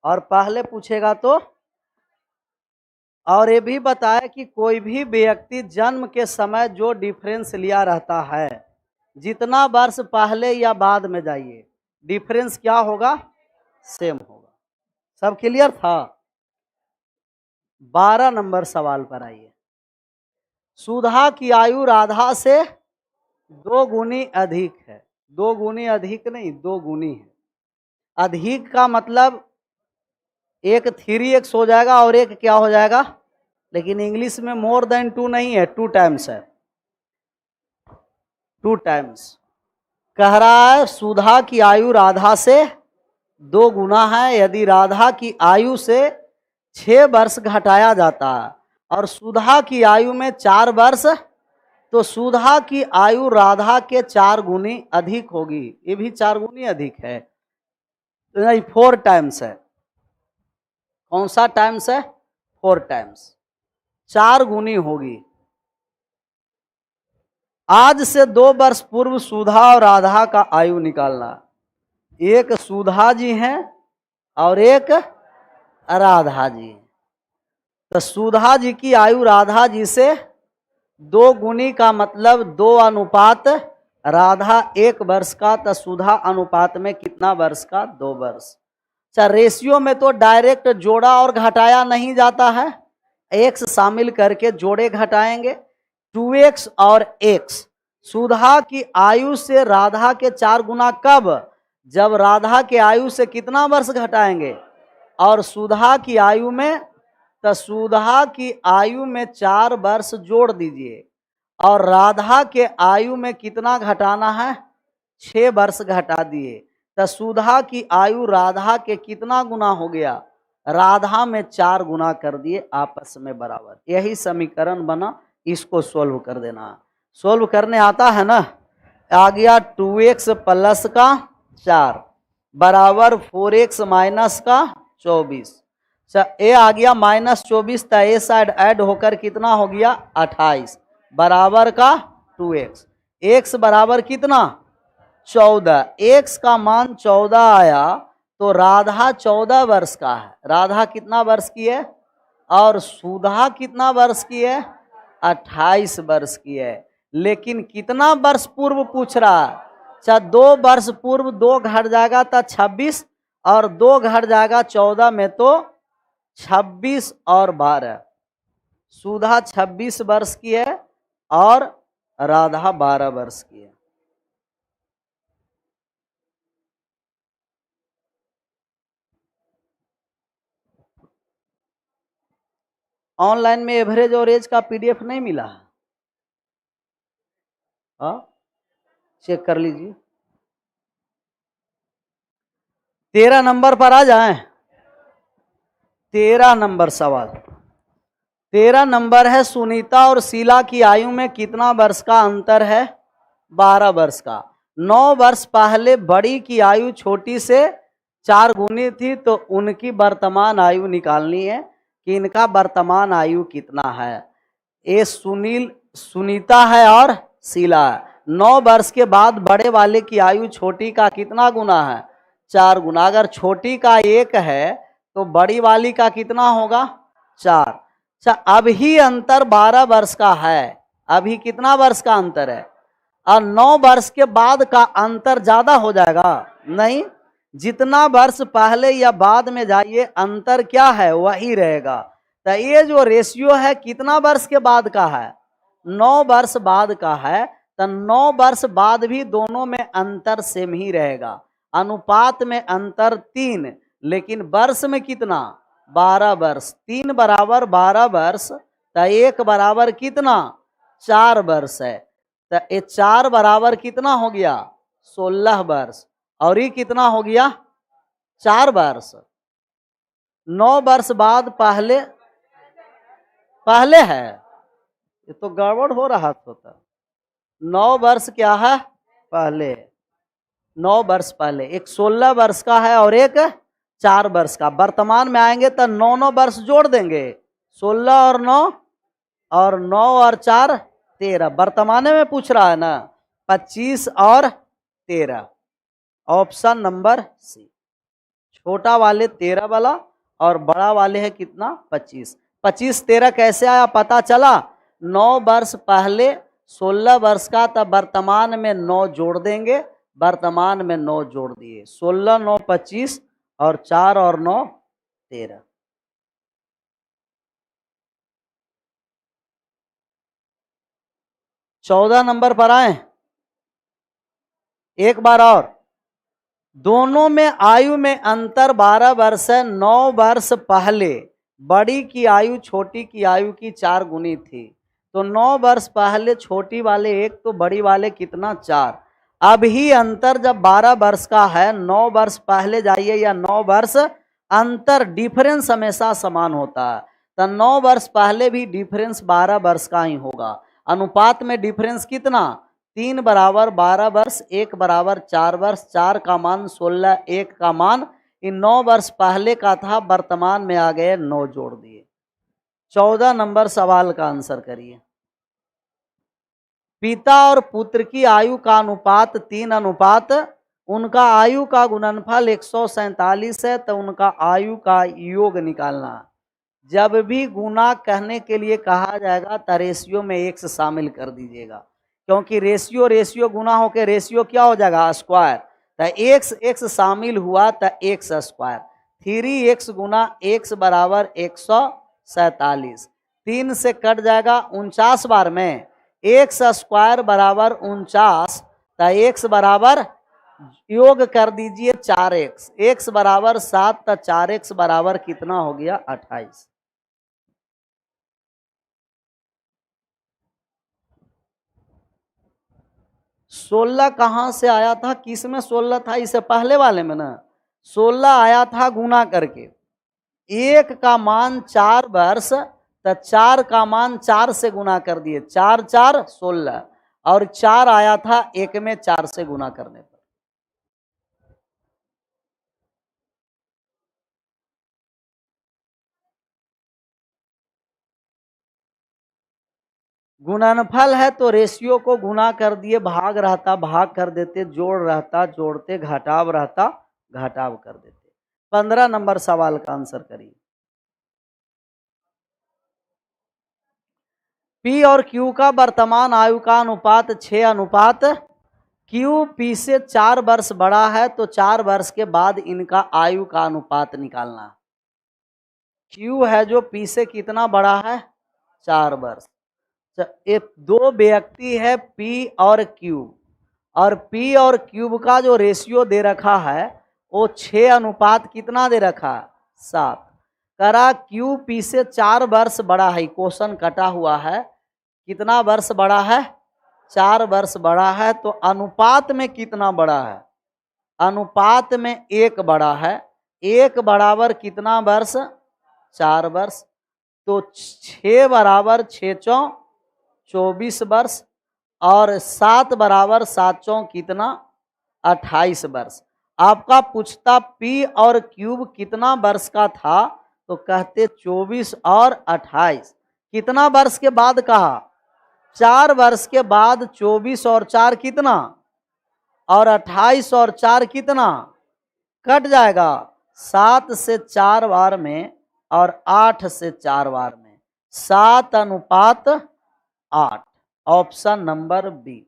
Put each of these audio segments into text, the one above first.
और पहले पूछेगा तो। और ये भी बताया कि कोई भी व्यक्ति जन्म के समय जो डिफरेंस लिया रहता है, जितना वर्ष पहले या बाद में जाइए, डिफरेंस क्या होगा? सेम होगा। सब क्लियर था? 12 नंबर सवाल पर आइए। सुधा की आयु राधा से 2 गुनी अधिक है। 2 गुनी अधिक नहीं, 2 गुनी है। अधिक का मतलब एक 3x हो जाएगा और एक क्या हो जाएगा? लेकिन इंग्लिश में मोर देन 2 नहीं है, 2 टाइम्स है। 2 टाइम्स कह रहा है। सुधा की आयु राधा से 2 गुना है। यदि राधा की आयु से 6 वर्ष घटाया जाता है और सुधा की आयु में 4 वर्ष, तो सुधा की आयु राधा के 4 गुनी अधिक होगी। ये भी 4 गुनी अधिक है, नहीं 4 टाइम्स है। कौन सा टाइम्स है? 4 टाइम्स, 4 गुनी होगी। आज से 2 वर्ष पूर्व सुधा और राधा का आयु निकालना। एक सुधा जी हैं और एक राधा जी हैं। तो सुधा जी की आयु राधा जी से 2 गुनी का मतलब 2 अनुपात राधा 1 वर्ष का, तो सुधा अनुपात में कितना वर्ष का? 2 वर्ष। अच्छा, रेशियो में तो डायरेक्ट जोड़ा और घटाया नहीं जाता है, एक्स शामिल करके जोड़े घटाएंगे। 2x और x। सुधा की आयु से राधा के 4 गुना कब? जब राधा के आयु से कितना वर्ष घटाएंगे? और सुधा की आयु में, तो सुधा की आयु में 4 वर्ष जोड़ दीजिए। और राधा के आयु में कितना घटाना है? 6 वर्ष घटा दिए। तो सुधा की आयु राधा के कितना गुना हो गया? राधा में 4 गुना कर दिए, आपस में बराबर। यही समीकरण बना, इसको सोल्व कर देना। सोल्व करने आता है ना? आ गया 2x प्लस का 4 बराबर 4x माइनस का 24। ए आ गया -24, तो ए साइड ऐड होकर कितना हो गया? 28 बराबर का 2x। x बराबर कितना? 14। x का मान 14 आया, तो राधा 14 वर्ष का है। राधा कितना वर्ष की है? और सुधा कितना वर्ष की है? 28 वर्ष की है। लेकिन कितना वर्ष पूर्व पूछ रहा है? अच्छा, 2 वर्ष पूर्व 2 घट जाएगा तो 26, और 2 घट जाएगा 14 में तो 26 और 12। सुधा 26 वर्ष की है और राधा 12 वर्ष की है। ऑनलाइन में एवरेज और एज का पीडीएफ नहीं मिला है? चेक कर लीजिए। 13 नंबर पर आ जाएं। 13 नंबर सवाल। 13 नंबर है, सुनीता और शीला की आयु में कितना वर्ष का अंतर है? 12 वर्ष का। 9 वर्ष पहले बड़ी की आयु छोटी से 4 गुनी थी, तो उनकी वर्तमान आयु निकालनी है कि इनका वर्तमान आयु कितना है। ये सुनीता है और शीला है। 9 वर्ष के बाद बड़े वाले की आयु छोटी का कितना गुना है? 4 गुना। अगर छोटी का 1 है तो बड़ी वाली का कितना होगा? 4। अच्छा, अभी अंतर 12 वर्ष का है। अभी कितना वर्ष का अंतर है? और 9 वर्ष के बाद का अंतर ज्यादा हो जाएगा? नहीं, जितना वर्ष पहले या बाद में जाइए अंतर क्या है? वही रहेगा। तो ये जो रेशियो है कितना वर्ष के बाद का है? 9 वर्ष बाद का है। तो 9 वर्ष बाद भी दोनों में अंतर सेम ही रहेगा। अनुपात में अंतर 3, लेकिन वर्ष में कितना? 12 वर्ष। 3 बराबर 12 वर्ष, तो 1 बराबर कितना? 4 वर्ष है। तो ये 4 बराबर कितना हो गया? 16 वर्ष। और ये कितना हो गया? 4 वर्ष। 9 वर्ष बाद पहले है। ये तो गड़बड़ हो रहा था। 9 वर्ष क्या है? पहले। 9 वर्ष पहले। एक 16 वर्ष का है और एक 4 वर्ष का। वर्तमान में आएंगे तो 9 वर्ष जोड़ देंगे। 16 और 9 और 9 और 4 13। वर्तमान में पूछ रहा है ना? 25 और 13। Option number C. छोटा वाले 13 वाला और बड़ा वाले है कितना 25। 25 13 कैसे आया पता चला? 9 वर्ष पहले 16 वर्ष का, तब वर्तमान में 9 जोड़ देंगे, वर्तमान में 9 जोड़ दिए, 16 9 25 और 4 और 9 13। चौदह नंबर पर आए एक बार और। दोनों में आयु में अंतर 12 वर्ष है। 9 वर्ष पहले बड़ी की आयु छोटी की आयु की 4 गुनी थी, तो 9 वर्ष पहले छोटी वाले 1 तो बड़ी वाले कितना 4। अभी अंतर जब 12 वर्ष का है, 9 वर्ष पहले जाइए या 9 वर्ष अंतर, डिफरेंस हमेशा समान होता है, तो 9 वर्ष पहले भी डिफरेंस 12 वर्ष का ही होगा। अनुपात में डिफरेंस कितना? 3 बराबर 12 वर्ष, 1 बराबर 4 वर्ष, 4 का मान 16, 1 का मान इन 9 वर्ष पहले का था, वर्तमान में आ गए 9 जोड़ दिए। 14 नंबर सवाल का आंसर करिए। पिता और पुत्र की आयु का अनुपात 3 अनुपात, उनका आयु का गुणनफल 147 है, तो उनका आयु का योग निकालना। जब भी गुना कहने के लिए कहा जाएगा तो रेशियो में एक्स शामिल कर दीजिएगा, क्योंकि रेशियो रेशियो गुना होकर रेशियो क्या हो जाएगा स्क्वायर, तो एक्स एक्स शामिल हुआ तो एक्स स्क्वायर। 3x गुना एक्स बराबर 147, 3 से कट जाएगा 49 बार में, एक्स स्क्वायर बराबर 49, तो एक्स बराबर योग कर दीजिए 4x, एक्स बराबर 7, तो 4x बराबर कितना हो गया 28। सोलह कहाँ से आया था? किस में 16 था? इससे पहले वाले में ना 16 आया था गुना करके। 1 का मान 4 वर्ष, तो 4 का मान 4 से गुना कर दिए, 4 4 16, और 4 आया था 1 में 4 से गुना करने पर। गुणनफल है तो रेशियो को गुना कर दिए, भाग रहता भाग कर देते, जोड़ रहता जोड़ते, घटाव रहता घटाव कर देते। 15 नंबर सवाल का आंसर करिए। पी और क्यू का वर्तमान आयु का अनुपात 6 अनुपात, क्यू पी से 4 वर्ष बड़ा है, तो 4 वर्ष के बाद इनका आयु का अनुपात निकालना। क्यू है जो पी से कितना बड़ा है 4 वर्ष। एक दो व्यक्ति है पी और क्यू, और पी और क्यूब का जो रेशियो दे रखा है वो 6 अनुपात कितना दे रखा है 7। करा क्यू पी से 4 वर्ष बड़ा है, क्वेश्चन कटा हुआ है, कितना वर्ष बड़ा है 4 वर्ष बड़ा है, तो अनुपात में कितना बड़ा है? अनुपात में 1 बड़ा है, 1 बराबर कितना वर्ष 4 वर्ष, तो 6 बराबर 6 चौं 24 वर्ष, और 7 बराबर 7 चौं कितना 28 वर्ष। आपका पूछता पी और क्यूब कितना वर्ष का था, तो कहते 24 और 28। कितना वर्ष के बाद कहा? 4 वर्ष के बाद। 24 और 4 कितना, और 28 और 4 कितना, कट जाएगा 7 से 4 बार में और 8 से 4 बार में, 7 अनुपात 8, ऑप्शन नंबर बी।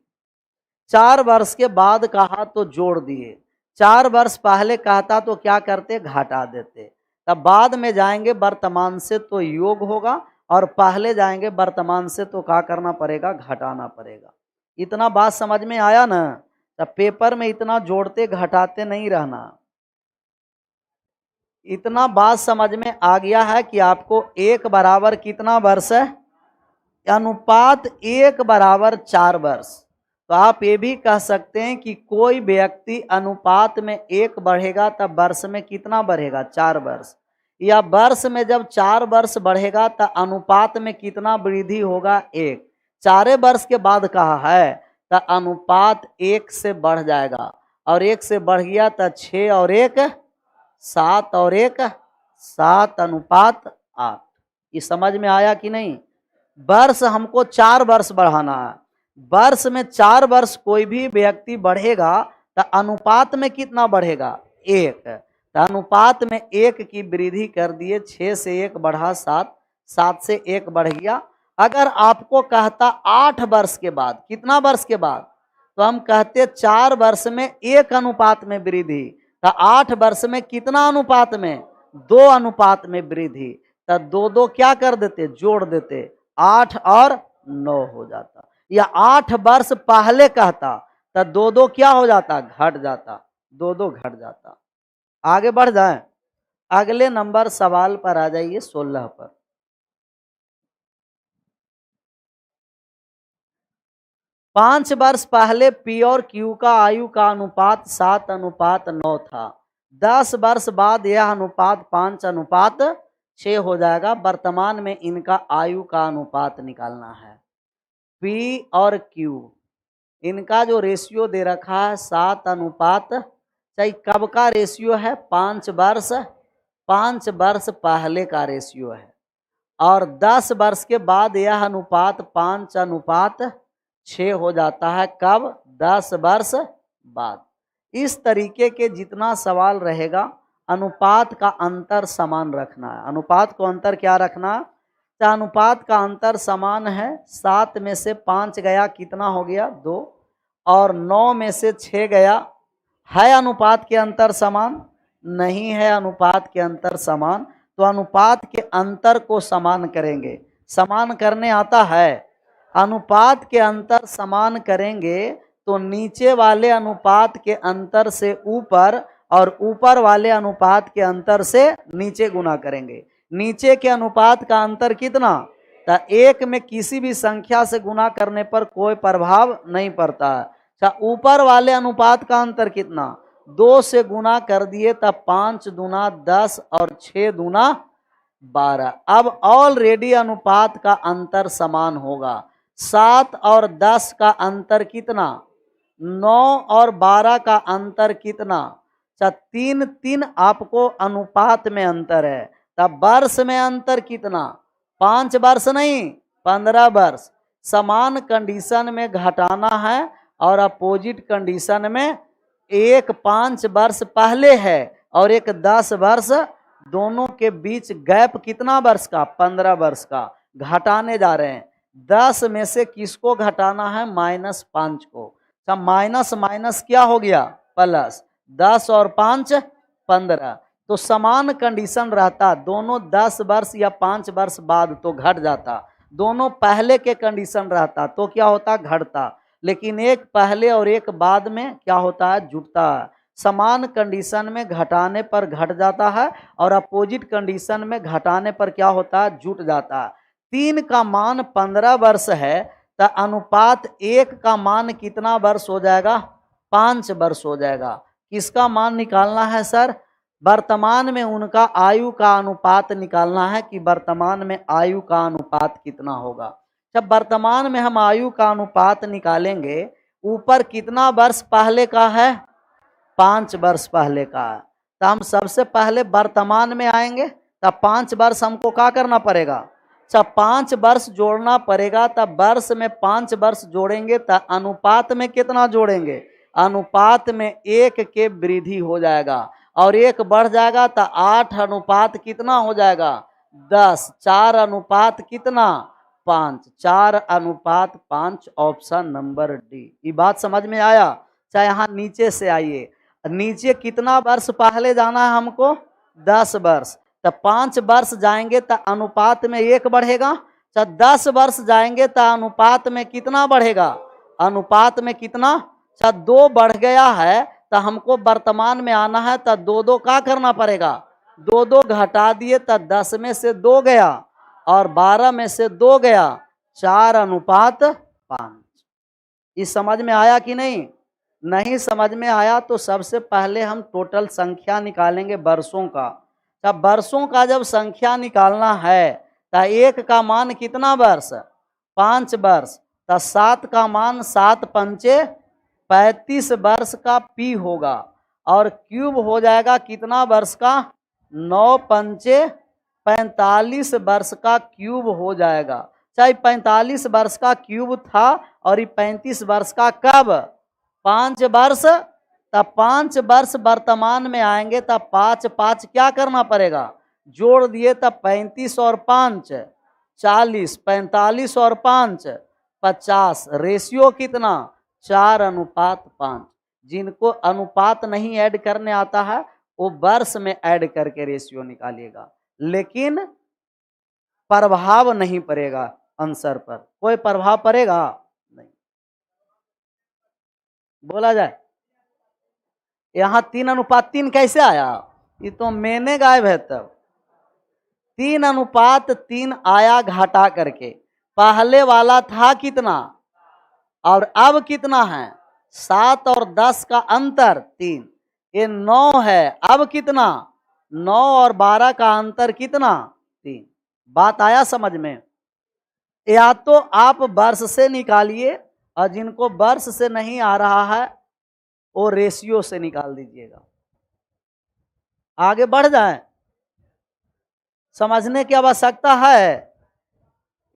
4 वर्ष के बाद कहा तो जोड़ दिए, 4 वर्ष पहले कहता तो क्या करते घटा देते, तब बाद में जाएंगे वर्तमान से तो योग होगा, और पहले जाएंगे वर्तमान से तो क्या करना पड़ेगा घटाना पड़ेगा। इतना बात समझ में आया ना? तब पेपर में इतना जोड़ते घटाते नहीं रहना। इतना बात समझ में आ गया है कि आपको 1 बराबर कितना वर्ष है, अनुपात 1 बराबर 4 वर्ष। तो आप ये भी कह सकते हैं कि कोई व्यक्ति अनुपात में 1 बढ़ेगा तब वर्ष में कितना बढ़ेगा 4 वर्ष, या वर्ष में जब 4 वर्ष बढ़ेगा तो अनुपात में कितना वृद्धि होगा 1। 4 वर्ष के बाद कहा है तो अनुपात 1 से बढ़ जाएगा, और 1 से बढ़ गया तो 6 और 1 7 और 1 7 अनुपात 8। ये समझ में आया कि नहीं? वर्ष हमको 4 वर्ष बढ़ाना है, वर्ष में 4 वर्ष कोई भी व्यक्ति बढ़ेगा तो अनुपात में कितना बढ़ेगा 1, तो अनुपात में 1 की वृद्धि कर दिए, 6 से 1 बढ़ा 7, 7 से 1 बढ़ गया। अगर आपको कहता 8 वर्ष के बाद, कितना वर्ष के बाद, तो हम कहते 4 वर्ष में 1 अनुपात में वृद्धि, तो 8 वर्ष में कितना अनुपात में, 2 अनुपात में वृद्धि, तो 2 क्या कर देते, जोड़ देते, 8 और 9 हो जाता। या 8 वर्ष पहले कहता तो 2 क्या हो जाता, घट जाता, 2 घट जाता। आगे बढ़ जाए, अगले नंबर सवाल पर आ जाइए, 16 पर। 5 वर्ष पहले पी और क्यू का आयु का अनुपात 7:9 था। 10 वर्ष बाद यह अनुपात 5:6 हो जाएगा। वर्तमान में इनका आयु का अनुपात निकालना है। पी और क्यू, इनका जो रेशियो दे रखा है 7:, चाहे कब का रेशियो है, 5 वर्ष, 5 वर्ष पहले का रेशियो है। और 10 वर्ष के बाद यह अनुपात 5:6 हो जाता है। कब, 10 वर्ष बाद। इस तरीके के जितना सवाल रहेगा, अनुपात का अंतर समान रखना है। अनुपात को अंतर क्या रखना, तो अनुपात का अंतर समान है। 7 में से 5 गया, कितना हो गया, 2, और 9 में से 6 गया। है अनुपात के अंतर समान, नहीं है अनुपात के अंतर समान, तो अनुपात के अंतर को समान करेंगे। समान करने आता है, अनुपात के अंतर समान करेंगे तो नीचे वाले अनुपात के अंतर से ऊपर और ऊपर वाले अनुपात के अंतर से नीचे गुना करेंगे। नीचे के अनुपात का अंतर कितना, तो 1 में किसी भी संख्या से गुना करने पर कोई प्रभाव नहीं पड़ता है। अच्छा, ऊपर वाले अनुपात का अंतर कितना, 2 से गुना कर दिए तब 5 दूना 10 और 6 दूना 12। अब ऑलरेडी अनुपात का अंतर समान होगा। 7 और 10 का अंतर कितना, 9 और 12 का अंतर कितना, 3 आपको अनुपात में अंतर है। तब वर्ष में अंतर कितना, 5 वर्ष नहीं, 15 वर्ष। समान कंडीशन में घटाना है और अपोजिट कंडीशन में, एक 5 वर्ष पहले है और एक 10 वर्ष, दोनों के बीच गैप कितना वर्ष का, 15 वर्ष का। घटाने जा रहे हैं, 10 में से किसको घटाना है, -5 को। तो माइनस माइनस क्या हो गया, प्लस, 10 और 5 15। तो समान कंडीशन रहता, दोनों 10 वर्ष या 5 वर्ष बाद तो घट जाता, दोनों पहले के कंडीशन रहता तो क्या होता, घटता। लेकिन एक पहले और एक बाद में क्या होता है, जुटता है। समान कंडीशन में घटाने पर घट जाता है और अपोजिट कंडीशन में घटाने पर क्या होता है, जुट जाता है। 3 का मान 15 वर्ष है तो अनुपात 1 का मान कितना वर्ष हो जाएगा, 5 वर्ष हो जाएगा। किसका मान निकालना है सर, वर्तमान में उनका आयु का अनुपात निकालना है कि वर्तमान में आयु का अनुपात कितना होगा। जब वर्तमान में हम आयु का अनुपात निकालेंगे, ऊपर कितना वर्ष पहले का है, 5 वर्ष पहले का है, तो हम सबसे पहले वर्तमान में आएंगे। तब 5 वर्ष हमको क्या करना पड़ेगा, जब 5 वर्ष जोड़ना पड़ेगा। तब वर्ष में 5 वर्ष जोड़ेंगे तो अनुपात में कितना जोड़ेंगे, अनुपात में 1 के वृद्धि हो जाएगा और 1 बढ़ जाएगा तो 8 अनुपात कितना हो जाएगा, 10। 4 अनुपात कितना, 5। 4 अनुपात 5, ऑप्शन नंबर डी। ये बात समझ में आया। चाहे यहाँ नीचे से आइए, नीचे कितना वर्ष पहले जाना है हमको, 10 वर्ष। तो 5 वर्ष जाएंगे तो अनुपात में 1 बढ़ेगा। तो 10 वर्ष जाएंगे तो अनुपात में कितना बढ़ेगा, अनुपात में कितना, 2 बढ़ गया है। तो हमको वर्तमान में आना है तो 2 क्या करना पड़ेगा, 2 घटा दिए तो 10 में से 2 गया और 12 में से 2 गया, 4 अनुपात 5। इस समझ में आया कि नहीं, नहीं समझ में आया तो सबसे पहले हम टोटल संख्या निकालेंगे वर्षों का। तब वर्षों का जब संख्या निकालना है तो 1 का मान कितना वर्ष, 5 वर्ष। तो 7 का मान 7 पंचे 35 वर्ष का पी होगा और क्यूब हो जाएगा कितना वर्ष का, 9 पंचे 45 वर्ष का क्यूब हो जाएगा। चाहे 45 वर्ष का क्यूब था और ये 35 वर्ष का, कब, 5 वर्ष तब 5 वर्ष वर्तमान में आएंगे तब 5 5 क्या करना पड़ेगा, जोड़ दिए तब 35 और 5 40, 45 और 5 50, रेशियो कितना 4:5। जिनको अनुपात नहीं ऐड करने आता है वो वर्ष में ऐड करके रेशियो निकालिएगा, लेकिन प्रभाव नहीं पड़ेगा आंसर पर। कोई प्रभाव पड़ेगा नहीं, बोला जाए। यहां 3:3 कैसे आया, ये तो मैंने गायब है। तब 3:3 आया घटा करके, पहले वाला था कितना और अब कितना है 7 और 10 का अंतर 3, ये 9 है। अब कितना 9 और 12 का अंतर कितना 3। बात आया समझ में। या तो आप वर्ष से निकालिए और जिनको वर्ष से नहीं आ रहा है वो रेशियो से निकाल दीजिएगा। आगे बढ़ जाए, समझने की आवश्यकता है।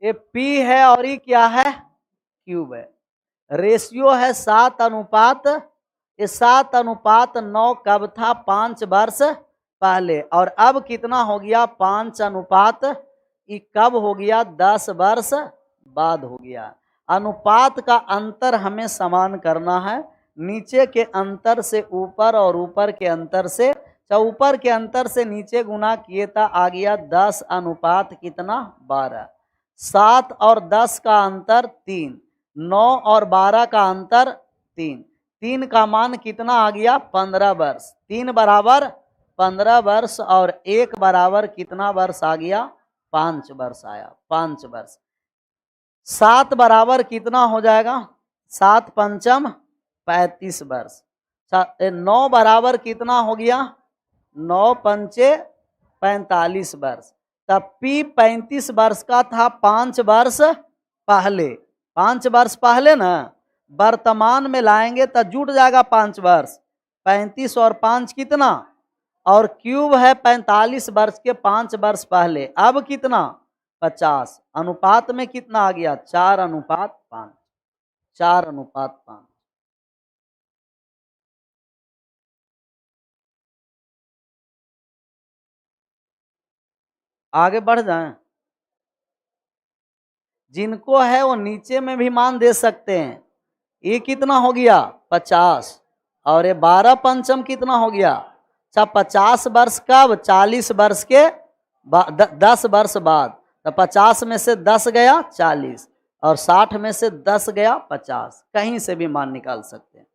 ये P है और ये क्या है क्यूब है। रेशियो है 7:, ये 7:9 कब था 5 वर्ष पहले, और अब कितना हो गया 5:, ये कब हो गया 10 वर्ष बाद हो गया। अनुपात का अंतर हमें समान करना है, नीचे के अंतर से ऊपर और ऊपर के अंतर से, तो ऊपर के अंतर से नीचे गुना किए था आ गया 10:, कितना 12। 7 और 10 का अंतर 3, 9 और 12 का अंतर 3, 3 का मान कितना आ गया 15 वर्ष। 3 बराबर 15 वर्ष और 1 बराबर कितना वर्ष आ गया 5 वर्ष आया, 5 वर्ष। 7 बराबर कितना हो जाएगा 7 पंचम 35 वर्ष। 9 बराबर कितना हो गया 9 पंचे 45 वर्ष। तब P 35 वर्ष का था 5 वर्ष पहले, 5 वर्ष पहले ना, वर्तमान में लाएंगे तो जुट जाएगा 5 वर्ष। 35 और 5 कितना, और क्यूब है 45 वर्ष के 5 वर्ष पहले। अब कितना 50, अनुपात में कितना आ गया 4:5, 4:5। आगे बढ़ जाएं, जिनको है वो नीचे में भी मान दे सकते हैं। ये कितना हो गया 50 और ये 12 पंचम कितना हो गया। अच्छा 50 वर्ष कब 40 वर्ष के 10 वर्ष बाद, तो 50 में से 10 गया 40 और 60 में से 10 गया 50, कहीं से भी मान निकाल सकते हैं।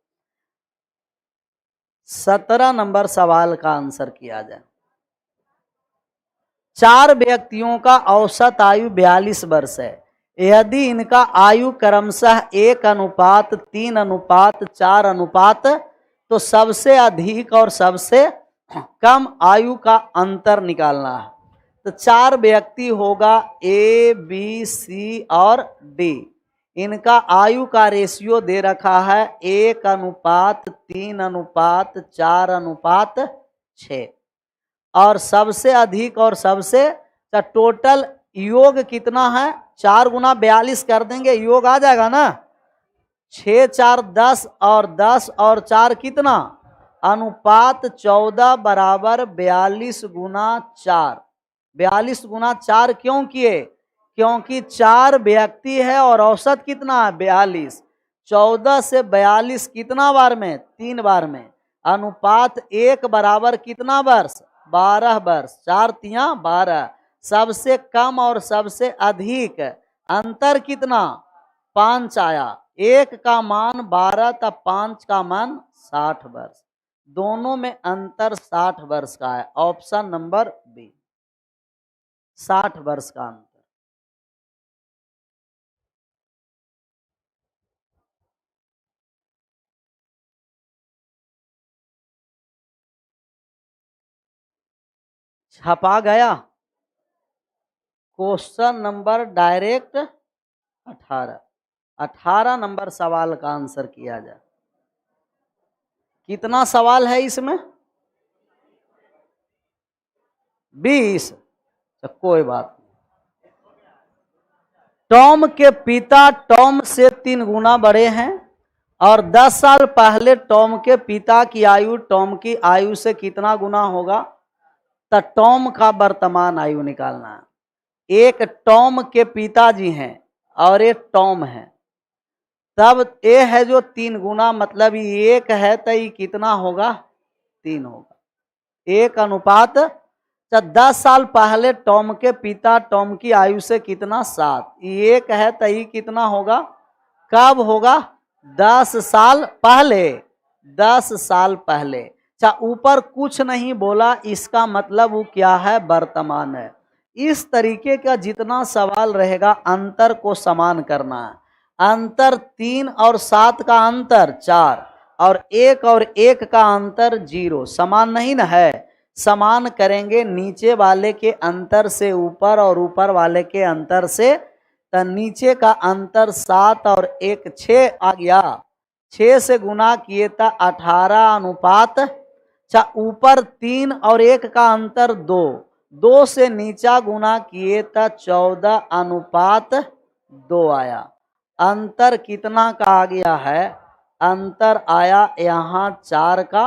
17 नंबर सवाल का आंसर किया जाए। 4 व्यक्तियों का औसत आयु 42 वर्ष है। यदि इनका आयु क्रमशः 1:3:4 तो सबसे अधिक और सबसे कम आयु का अंतर निकालना है। तो 4 व्यक्ति होगा A, B, C और D। इनका आयु का रेशियो दे रखा है 1:3:4:6 और सबसे अधिक और सबसे, टोटल योग कितना है 4 गुना 42 कर देंगे, योग आ जाएगा ना। 6 4 10 और 10 और 4 कितना, अनुपात 14 बराबर 42 गुना 4। 42 गुना 4 क्यों किए, क्योंकि 4 व्यक्ति है और औसत कितना है 42। 14 से 42 कितना बार में 3 बार में, अनुपात 1 बराबर कितना वर्ष 12 वर्ष। 4 तिया 12, सबसे कम और सबसे अधिक अंतर कितना 5 आया। 1 का मान 12 तब 5 का मान 60 वर्ष। दोनों में अंतर 60 वर्ष का है। ऑप्शन नंबर बी 60 वर्ष का अंतर। छपा गया। क्वेश्चन नंबर डायरेक्ट 18 नंबर सवाल का आंसर किया जाए। कितना सवाल है इसमें 20, तो कोई बात नहीं। टॉम के पिता टॉम से 3 गुना बड़े हैं और 10 साल पहले टॉम के पिता की आयु टॉम की आयु से कितना गुना होगा, तो टॉम का वर्तमान आयु निकालना है। एक टॉम के पिताजी हैं और एक टॉम है, तब ये है जो 3 गुना, मतलब ये 1 है तो ये कितना होगा, 3 होगा। 1 अनुपात, तो 10 साल पहले टॉम के पिता टॉम की आयु से कितना, 7, ये 1 है तो ये कितना होगा, कब होगा, 10 साल पहले, 10 साल पहले। अच्छा, ऊपर कुछ नहीं बोला, इसका मतलब वो क्या है, वर्तमान है। इस तरीके का जितना सवाल रहेगा अंतर को समान करना है। अंतर 3 और 7 का अंतर 4 और 1 और 1 का अंतर 0, समान नहीं न है। समान करेंगे नीचे वाले के अंतर से ऊपर और ऊपर वाले के अंतर से, तो नीचे का अंतर 7 और 1 6 आ गया। 6 से गुना किए तो 18 अनुपात, अच्छा ऊपर 3 और 1 का अंतर 2, 2 से नीचा गुना किए तो 14 अनुपात 2 आया। अंतर कितना का आ गया है, अंतर आया यहाँ 4 का,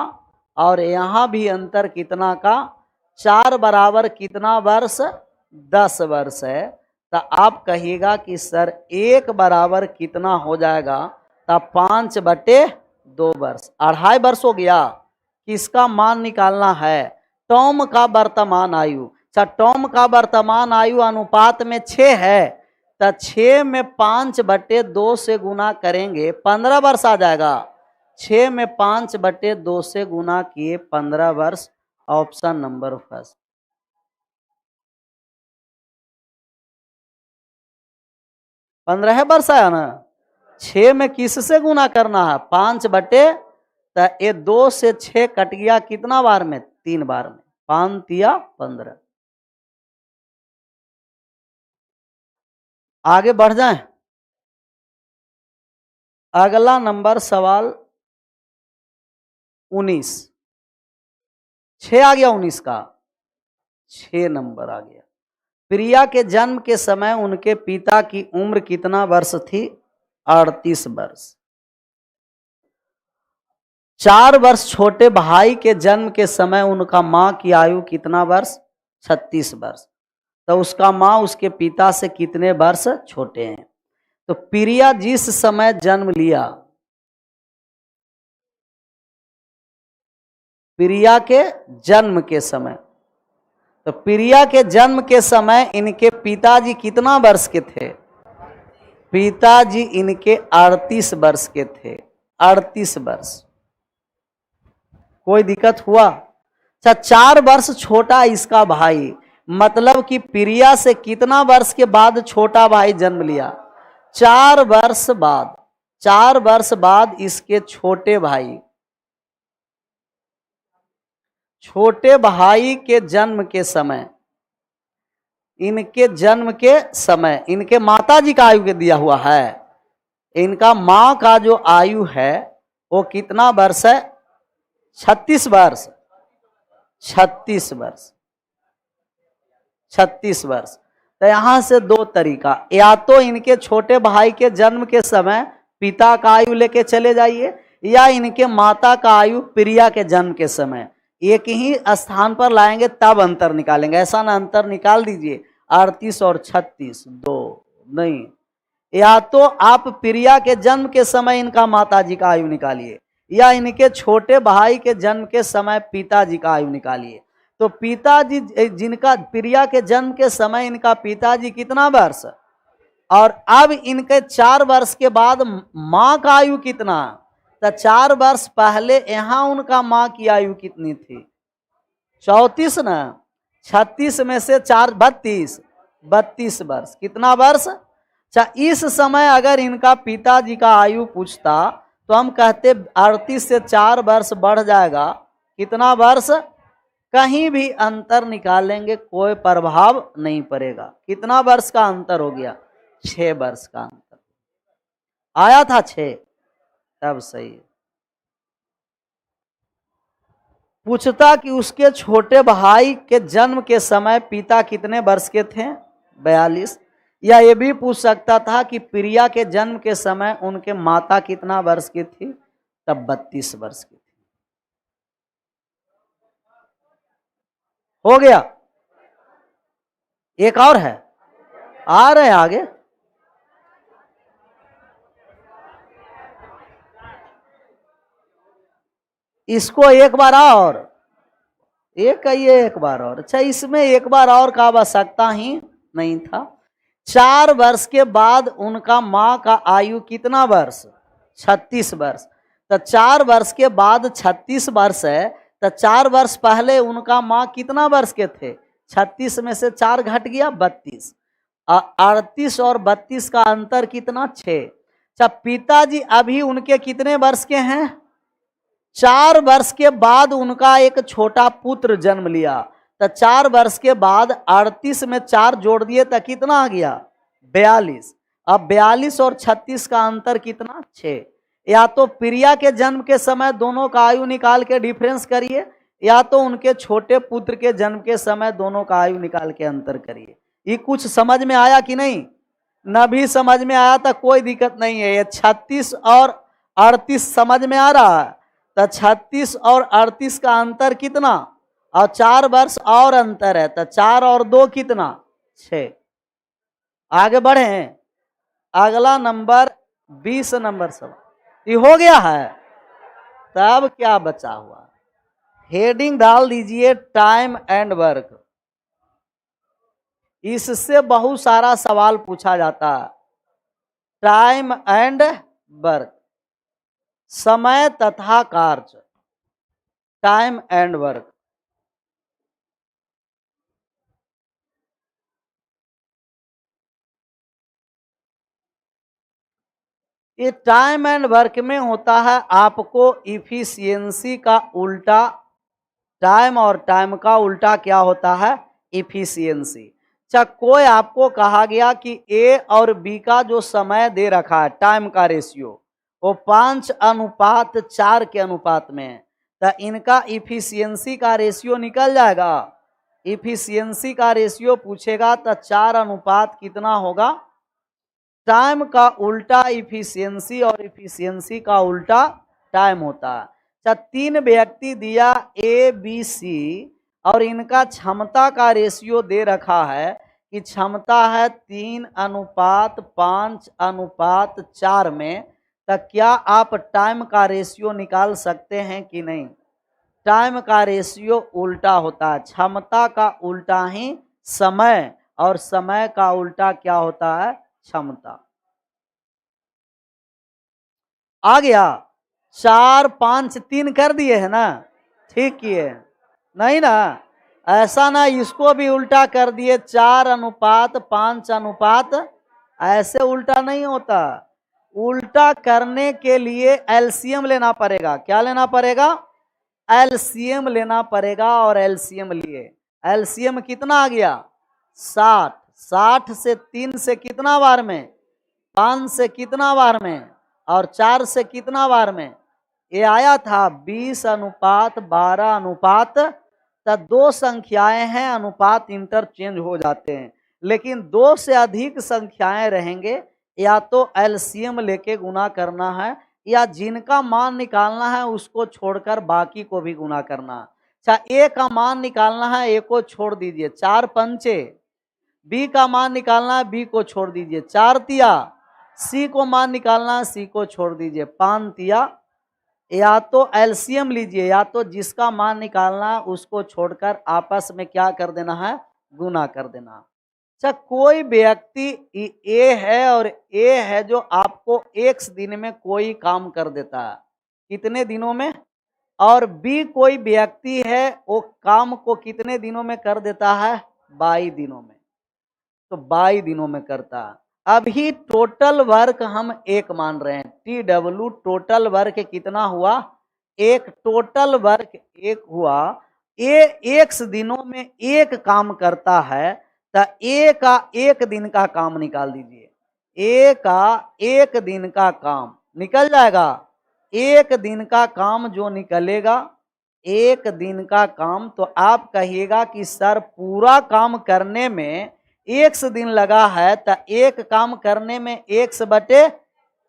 और यहाँ भी अंतर कितना का, 4 बराबर कितना वर्ष, 10 वर्ष है। तो आप कहिएगा कि सर 1 बराबर कितना हो जाएगा, तो 5/2 वर्ष, 2.5 वर्ष हो गया। किसका मान निकालना है, टॉम का वर्तमान आयु। अच्छा, टॉम का वर्तमान आयु अनुपात में 6 है, तो 6 में 5/2 से गुना करेंगे 15 वर्ष आ जाएगा। 6 में 5/2 से गुना किए 15 वर्ष, ऑप्शन नंबर फर्स्ट। 15 वर्ष आया ना। 6 में किससे गुना करना है, 5/, तो ये 2 से 6 कट गया कितना बार में, 3 बार में, 5 तिया 15। आगे बढ़ जाएं। अगला नंबर सवाल 19, 6 आ गया 19 का, 6 नंबर आ गया। प्रिया के जन्म के समय उनके पिता की उम्र कितना वर्ष थी, 38 वर्ष। 4 वर्ष छोटे भाई के जन्म के समय उनका मां की आयु कितना वर्ष, 36 वर्ष। तो उसका मां उसके पिता से कितने वर्ष छोटे हैं। तो प्रिया जिस समय जन्म लिया, प्रिया के जन्म के समय, तो प्रिया के जन्म के समय इनके पिताजी कितना वर्ष के थे, पिताजी इनके 38 वर्ष के थे, 38 वर्ष। कोई दिक्कत हुआ। अच्छा, 4 वर्ष छोटा इसका भाई, मतलब कि प्रिया से कितना वर्ष के बाद छोटा भाई जन्म लिया, 4 वर्ष बाद। 4 वर्ष बाद इसके छोटे भाई, छोटे भाई के जन्म के समय, इनके जन्म के समय इनके माता जी का आयु के दिया हुआ है। इनका मां का जो आयु है वो कितना वर्ष है, 36 वर्ष, 36 वर्ष, 36 वर्ष। तो यहां से 2 तरीका, या तो इनके छोटे भाई के जन्म के समय पिता का आयु लेके चले जाइए, या इनके माता का आयु प्रिया के जन्म के समय एक ही स्थान पर लाएंगे तब अंतर निकालेंगे। ऐसा ना अंतर निकाल दीजिए 38 और 36 2 नहीं। या तो आप प्रिया के जन्म के समय इनका माताजी का आयु निकालिए, या इनके छोटे भाई के जन्म के समय पिताजी का आयु निकालिए। तो पिताजी जिनका प्रिया के जन्म के समय इनका पिताजी कितना वर्ष, और अब इनके 4 वर्ष के बाद मां का आयु कितना, तो 4 वर्ष पहले यहां उनका मां की आयु कितनी थी, 34 ना। 36 में से 4 32, 32 वर्ष। कितना वर्ष, अच्छा इस समय अगर इनका पिताजी का आयु पूछता तो हम कहते 38 से 4 वर्ष बढ़ जाएगा, कितना वर्ष, कहीं भी अंतर निकालेंगे कोई प्रभाव नहीं पड़ेगा। कितना वर्ष का अंतर हो गया, 6 वर्ष का अंतर आया था, 6, तब सही है। पूछता कि उसके छोटे भाई के जन्म के समय पिता कितने वर्ष के थे, 42। या ये भी पूछ सकता था कि प्रिया के जन्म के समय उनके माता कितना वर्ष की थी, तब 32 वर्ष की थी। हो गया। एक और है, आ रहे हैं आगे। इसको एक बार और, एक कहिए एक बार और। अच्छा, इसमें एक बार और का आवश्यकता ही नहीं था। 4 वर्ष के बाद उनका माँ का आयु कितना वर्ष, 36 वर्ष। तो 4 वर्ष के बाद 36 वर्ष है, तो 4 वर्ष पहले उनका माँ कितना वर्ष के थे, 36 में से 4 घट गया 32। 38 और 32 का अंतर कितना, 6। अच्छा, पिताजी अभी उनके कितने वर्ष के हैं, 4 वर्ष के बाद उनका एक छोटा पुत्र जन्म लिया। तो 4 वर्ष के बाद 38 में 4 जोड़ दिए तो कितना आ गया, 42। अब 42 और 36 का अंतर कितना, 6। या तो प्रिया के जन्म के समय दोनों का आयु निकाल के डिफरेंस करिए, या तो उनके छोटे पुत्र के जन्म के समय दोनों का आयु निकाल के अंतर करिए। ये कुछ समझ में आया कि नहीं, न भी समझ में आया तो कोई दिक्कत नहीं है। ये 36 और 38 समझ में आ रहा है, तो 36 और 38 का अंतर कितना, और 4 वर्ष और अंतर है, तो 4 और 2 कितना, 6। आगे बढ़े, अगला नंबर 20 नंबर सवाल। ये हो गया है, तब क्या बचा हुआ, हेडिंग डाल दीजिए टाइम एंड वर्क। इससे बहुत सारा सवाल पूछा जाता है, टाइम एंड वर्क, समय तथा कार्य, टाइम एंड वर्क। ये टाइम एंड वर्क में होता है आपको इफिशियंसी का उल्टा, टाइम और टाइम का उल्टा क्या होता है, इफिशियंसी। अच्छा, कोई आपको कहा गया कि ए और बी का जो समय दे रखा है टाइम का रेशियो, वो 5:4 के अनुपात में है, तो इनका इफिशियंसी का रेशियो निकल जाएगा। इफिशियंसी का रेशियो पूछेगा तो 4 कितना होगा, टाइम का उल्टा इफिशियंसी और इफिशियंसी का उल्टा टाइम होता है। अच्छा, 3 व्यक्ति दिया ए बी सी और इनका क्षमता का रेशियो दे रखा है कि क्षमता है 3:5:4 में, तो क्या आप टाइम का रेशियो निकाल सकते हैं कि नहीं। टाइम का रेशियो उल्टा होता है, क्षमता का उल्टा ही समय, और समय का उल्टा क्या होता है, क्षमता। आ गया, 4 5 3 कर दिए है ना, ठीक किए नहीं ना, ऐसा ना इसको भी उल्टा कर दिए 4:5:, ऐसे उल्टा नहीं होता। उल्टा करने के लिए एलसीएम लेना पड़ेगा। क्या लेना पड़ेगा, एलसीएम लेना पड़ेगा, और एलसीएम लिए, एलसीएम कितना आ गया, 60। 60 से 3 से कितना बार में, 5 से कितना बार में, और 4 से कितना बार में, ये आया था 20:12। तो 2 संख्याएं हैं, अनुपात इंटरचेंज हो जाते हैं, लेकिन 2 से अधिक संख्याएं रहेंगे, या तो एलसीएम लेके गुना करना है, या जिनका मान निकालना है उसको छोड़कर बाकी को भी गुना करना है। अच्छा, ए का मान निकालना है, ए को छोड़ दीजिए, 4 पंचे। बी का मान निकालना है, बी को छोड़ दीजिए, 4 तिया। सी को मान निकालना है, सी को छोड़ दीजिए, 5 तिया। या तो एलसीएम लीजिए, या तो जिसका मान निकालना है उसको छोड़कर आपस में क्या कर देना है, गुना कर देना। अच्छा, कोई व्यक्ति ए है और ए है जो आपको x दिन में कोई काम कर देता है, कितने दिनों में, और बी कोई व्यक्ति है वो काम को कितने दिनों में कर देता है, 22 दिनों में, तो 22 दिनों में करता है। अभी टोटल वर्क हम 1 मान रहे हैं, TW टोटल वर्क कितना हुआ, 1। टोटल वर्क 1 हुआ। ए x दिनों में 1 काम करता है, तो ए का 1 दिन का काम निकाल दीजिए। ए का 1 दिन का काम निकल जाएगा। 1 दिन का काम जो निकलेगा, 1 दिन का काम, तो आप कहिएगा कि सर पूरा काम करने में x दिन लगा है तो एक काम करने में x बटे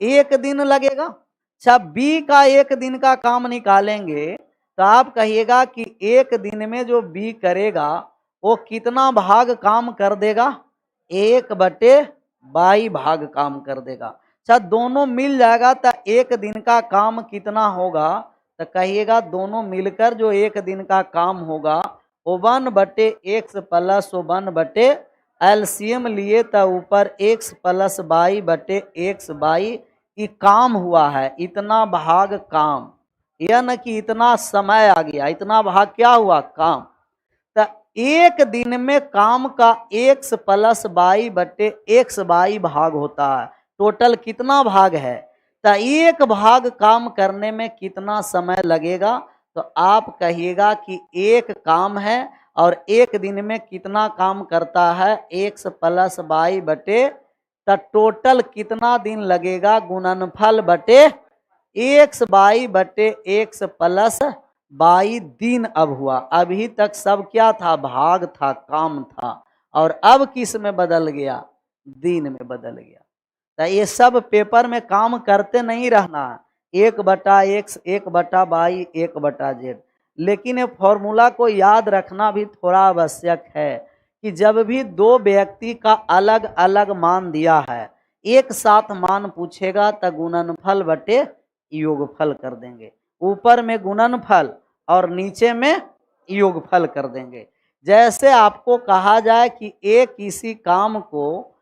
एक दिन लगेगा। अच्छा b का एक दिन का काम निकालेंगे तो आप कहिएगा कि एक दिन में जो b करेगा वो कितना भाग काम कर देगा, 1/22 भाग काम कर देगा। अच्छा दोनों मिल जाएगा तो एक दिन का काम कितना होगा, तो कहिएगा दोनों मिलकर जो एक दिन का काम होगा वो 1/x प्लस 1/, एलसीएम लिए तो ऊपर x प्लस 22/x/, ये काम हुआ है इतना भाग काम, यह न कि इतना समय आ गया, इतना भाग क्या हुआ काम। तो एक दिन में काम का x प्लस 22/x/, भाग होता है। टोटल कितना भाग है, तो एक भाग काम करने में कितना समय लगेगा, तो आप कहिएगा कि एक काम है और एक दिन में कितना काम करता है, x प्लस 22 तो टोटल कितना दिन लगेगा, गुणनफल बटे x/x प्लस 22 दिन अब हुआ। अभी तक सब क्या था, भाग था, काम था, और अब किस में बदल गया, दिन में बदल गया। तो ये सब पेपर में काम करते नहीं रहना, 1/x 1/22 1/z, लेकिन ये फॉर्मूला को याद रखना भी थोड़ा आवश्यक है कि जब भी दो व्यक्ति का अलग अलग मान दिया है, एक साथ मान पूछेगा तो गुणनफल बटे योगफल कर देंगे, ऊपर में गुणनफल और नीचे में योगफल कर देंगे। जैसे आपको कहा जाए कि ए किसी काम को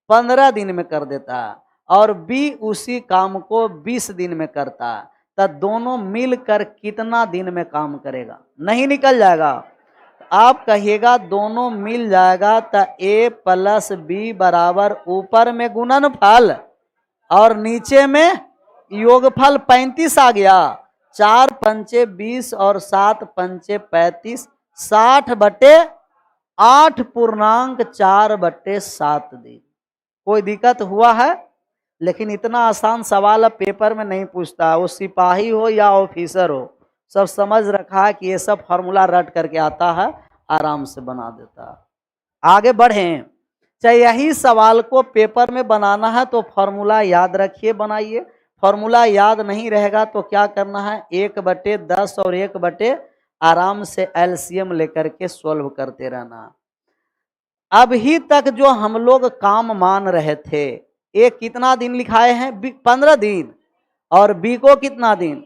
15 दिन में कर देता है और बी उसी काम को 20 दिन में करता है, तो दोनों मिलकर कितना दिन में काम करेगा, नहीं निकल जाएगा। आप कहिएगा दोनों मिल जाएगा तो ए प्लस बी बराबर ऊपर में गुणनफल और नीचे में योगफल 35 आ गया, 4 पंचे 20 और 7 पंचे 35, 60/8.4/7 दिन। कोई दिक्कत हुआ है, लेकिन इतना आसान सवाल अब पेपर में नहीं पूछता, वो सिपाही हो या ऑफिसर हो, सब समझ रखा है कि ये सब फार्मूला रट करके आता है, आराम से बना देता है। आगे बढ़ें, चाहे यही सवाल को पेपर में बनाना है तो फार्मूला याद रखिए, बनाइए। फार्मूला याद नहीं रहेगा तो क्या करना है, 1/10 और 1/, आराम से एलसीएम लेकर के सोल्व करते रहना। अभी तक जो हम लोग काम मान रहे थे, ए कितना दिन लिखाए हैं, 15 दिन, और बी को कितना दिन,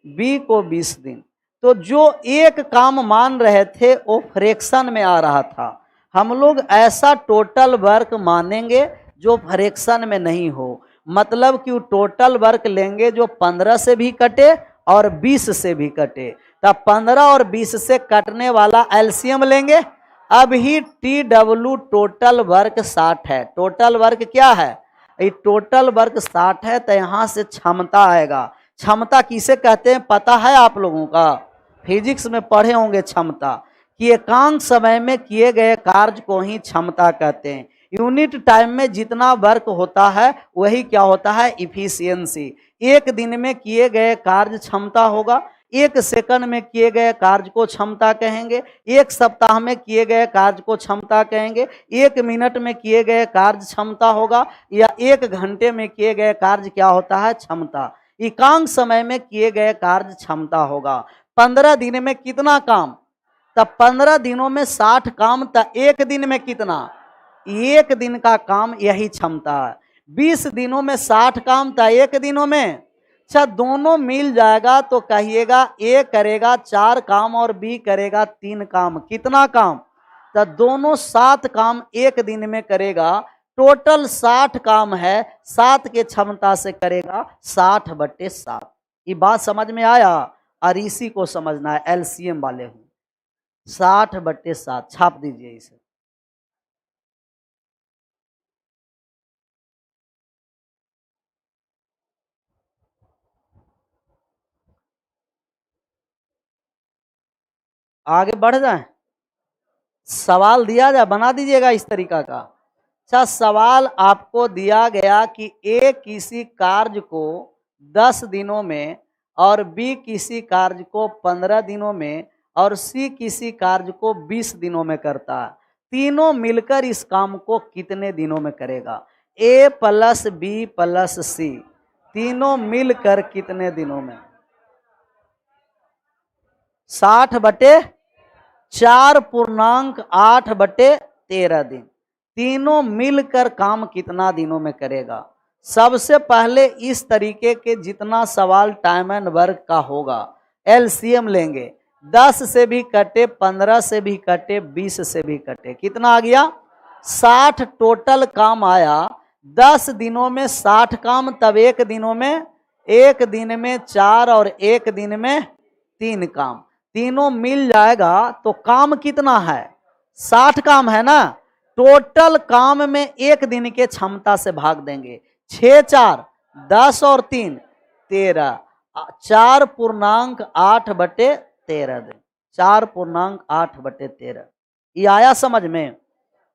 बी को 20 दिन। तो जो एक काम मान रहे थे वो फ्रैक्शन में आ रहा था, हम लोग ऐसा टोटल वर्क मानेंगे जो फ्रैक्शन में नहीं हो, मतलब कि टोटल वर्क लेंगे जो 15 से भी कटे और 20 से भी कटे, तब 15 और 20 से कटने वाला एलसीएम लेंगे। अब ही TW टोटल वर्क 60 है, टोटल वर्क क्या है, ये टोटल वर्क 60 है, तो यहाँ से क्षमता आएगा। क्षमता किसे कहते हैं पता है आप लोगों का, फिजिक्स में पढ़े होंगे क्षमता, कि एकांक समय में किए गए कार्य को ही क्षमता कहते हैं। यूनिट टाइम में जितना वर्क होता है वही क्या होता है, इफिशियंसी। एक दिन में किए गए कार्य क्षमता होगा, एक सेकंड में किए गए कार्य को क्षमता कहेंगे, एक सप्ताह में किए गए कार्य को क्षमता कहेंगे, एक मिनट में किए गए कार्य क्षमता होगा, या एक घंटे में किए गए कार्य क्या होता है, क्षमता। एकांक समय में किए गए कार्य क्षमता होगा। 15 दिन में कितना काम, तब 15 दिनों में 60 काम, तब एक दिन में कितना, एक दिन का काम, यही क्षमता है। 20 दिनों में 60 काम, तब एक दिनों में, अच्छा दोनों मिल जाएगा तो कहिएगा ए करेगा 4 काम और बी करेगा 3 काम, कितना काम, तो दोनों 7 काम एक दिन में करेगा, टोटल 60 काम है, 7 के क्षमता से करेगा, 60/7। ये बात समझ में आया, और इसी को समझना है, एलसीएम वाले हूँ, 60/7 छाप दीजिए इसे। आगे बढ़ जाए, सवाल दिया जाए, बना दीजिएगा इस तरीका का। अच्छा सवाल आपको दिया गया कि ए किसी कार्य को 10 दिनों में और बी किसी कार्य को 15 दिनों में और सी किसी कार्य को 20 दिनों में करता है, तीनों मिलकर इस काम को कितने दिनों में करेगा? ए प्लस बी प्लस सी तीनों मिलकर कितने दिनों में? 60/4 दिन। तीनों मिलकर काम कितना दिनों में करेगा? सबसे पहले इस तरीके के जितना सवाल टाइम एंड वर्क का होगा एलसीएम लेंगे। 10 से भी कटे, 15 से भी कटे, 20 से भी कटे, कितना आ गया? 60 टोटल काम आया। 10 दिनों में 60 काम, तब एक दिन में 4 और एक दिन में 3 काम, तीनों मिल जाएगा तो काम कितना है? 60 काम है ना। टोटल काम में एक दिन के क्षमता से भाग देंगे। 6 4 10 और 3 13, 4.8/13 दिन, 4.8/13। ये आया समझ में?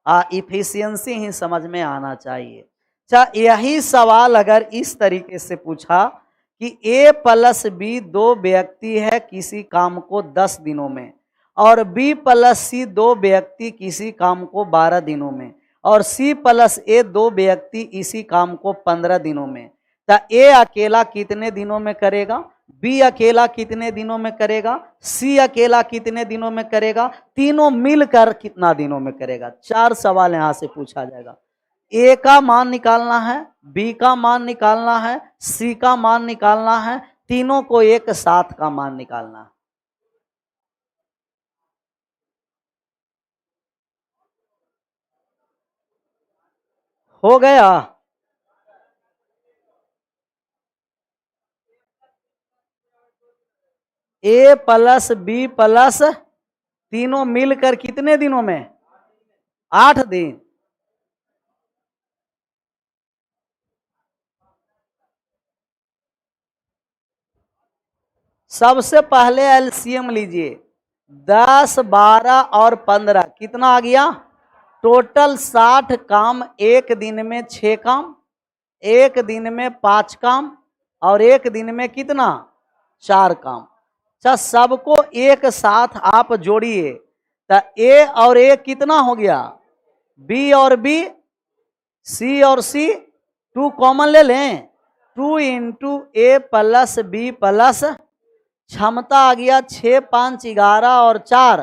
इफिशियंसी ही समझ में आना चाहिए। अच्छा, यही सवाल अगर इस तरीके से पूछा कि ए प्लस बी 2 व्यक्ति है किसी काम को 10 दिनों में, और बी प्लस सी 2 व्यक्ति किसी काम को 12 दिनों में, और सी प्लस ए 2 व्यक्ति इसी काम को 15 दिनों में, तो ए अकेला कितने दिनों में करेगा? बी अकेला कितने दिनों में करेगा? सी अकेला कितने दिनों में करेगा? तीनों मिलकर कितना दिनों में करेगा? 4 सवाल यहां से पूछा जाएगा। ए का मान निकालना है, बी का मान निकालना है, सी का मान निकालना है, तीनों को एक साथ का मान निकालना है। हो गया? ए प्लस बी प्लस तीनों मिलकर कितने दिनों में? 8 दिन। सबसे पहले एलसीएम लीजिए। 10 12 और 15 कितना आ गया? टोटल 60 काम, एक दिन में 6 काम, एक दिन में 5 काम, और एक दिन में कितना? 4 काम। अच्छा, सबको एक साथ आप जोड़िए तो ए और ए कितना हो गया? बी और बी, सी और सी, 2 कॉमन ले लें। 2 इंटू ए प्लस बी प्लस क्षमता आ गया 6 5 11 और 4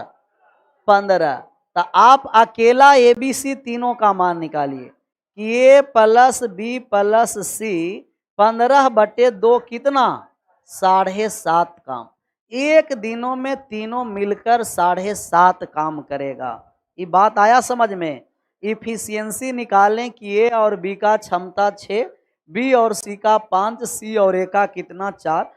15। तो आप अकेला ए बी सी तीनों का मान निकालिए कि ए प्लस बी प्लस सी 15/2 कितना? 7.5 काम। एक दिनों में तीनों मिलकर 7.5 काम करेगा। ये बात आया समझ में? इफिशियंसी निकालें कि ए और बी का क्षमता 6, बी और सी का 5, सी और ए का कितना? 4।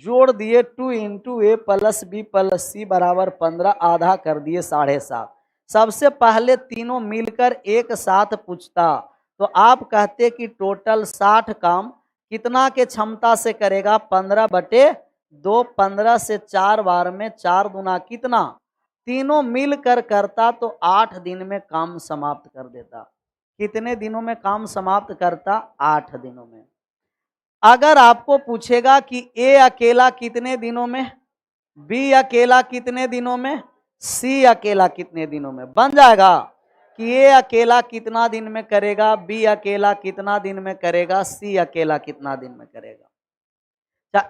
जोड़ दिए 2 इंटू ए प्लस बी प्लस सी बराबर 15, आधा कर दिए 7.5। सबसे पहले तीनों मिलकर एक साथ पूछता तो आप कहते कि टोटल 60 काम कितना के क्षमता से करेगा? 15/2। 15 से 4 बार में 4 दूना कितना? तीनों मिलकर करता तो 8 दिन में काम समाप्त कर देता। कितने दिनों में काम समाप्त करता? 8 दिनों में। अगर आपको पूछेगा कि ए अकेला कितने दिनों में, बी अकेला कितने दिनों में, सी अकेला कितने दिनों में, बन जाएगा कि ए अकेला कितना दिन में करेगा, बी अकेला कितना दिन में करेगा, सी अकेला कितना दिन में करेगा।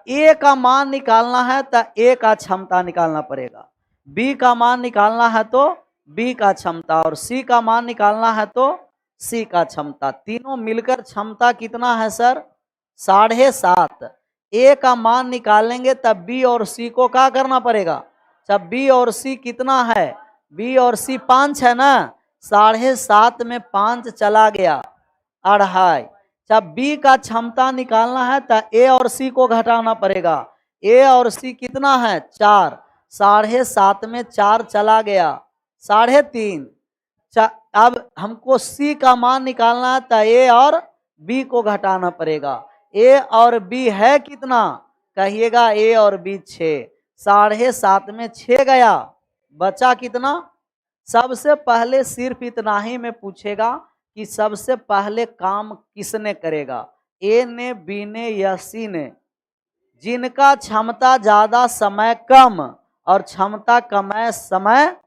ए का मान निकालना है तो ए का क्षमता निकालना पड़ेगा, बी का मान निकालना है तो बी का क्षमता, और सी का मान निकालना है तो सी का क्षमता। तीनों मिलकर क्षमता कितना है सर? 7.5। ए का मान निकालेंगे तब बी और सी को क्या करना पड़ेगा? जब बी और सी कितना है? बी और सी 5 है ना, 7.5 में 5 चला गया 2.5। जब बी का क्षमता निकालना है तो ए और सी को घटाना पड़ेगा। ए और सी कितना है? 4। 7.5 में 4 चला गया 3.5। अब हमको सी का मान निकालना है तो ए और बी को घटाना पड़ेगा। ए और बी है कितना? कहिएगा ए और बी 6। 7.5 में 6 गया, बचा कितना? सबसे पहले सिर्फ इतना ही में पूछेगा कि सबसे पहले काम किसने करेगा, ए ने, बी ने या सी ने। जिनका क्षमता ज्यादा समय कम और क्षमता कम है समय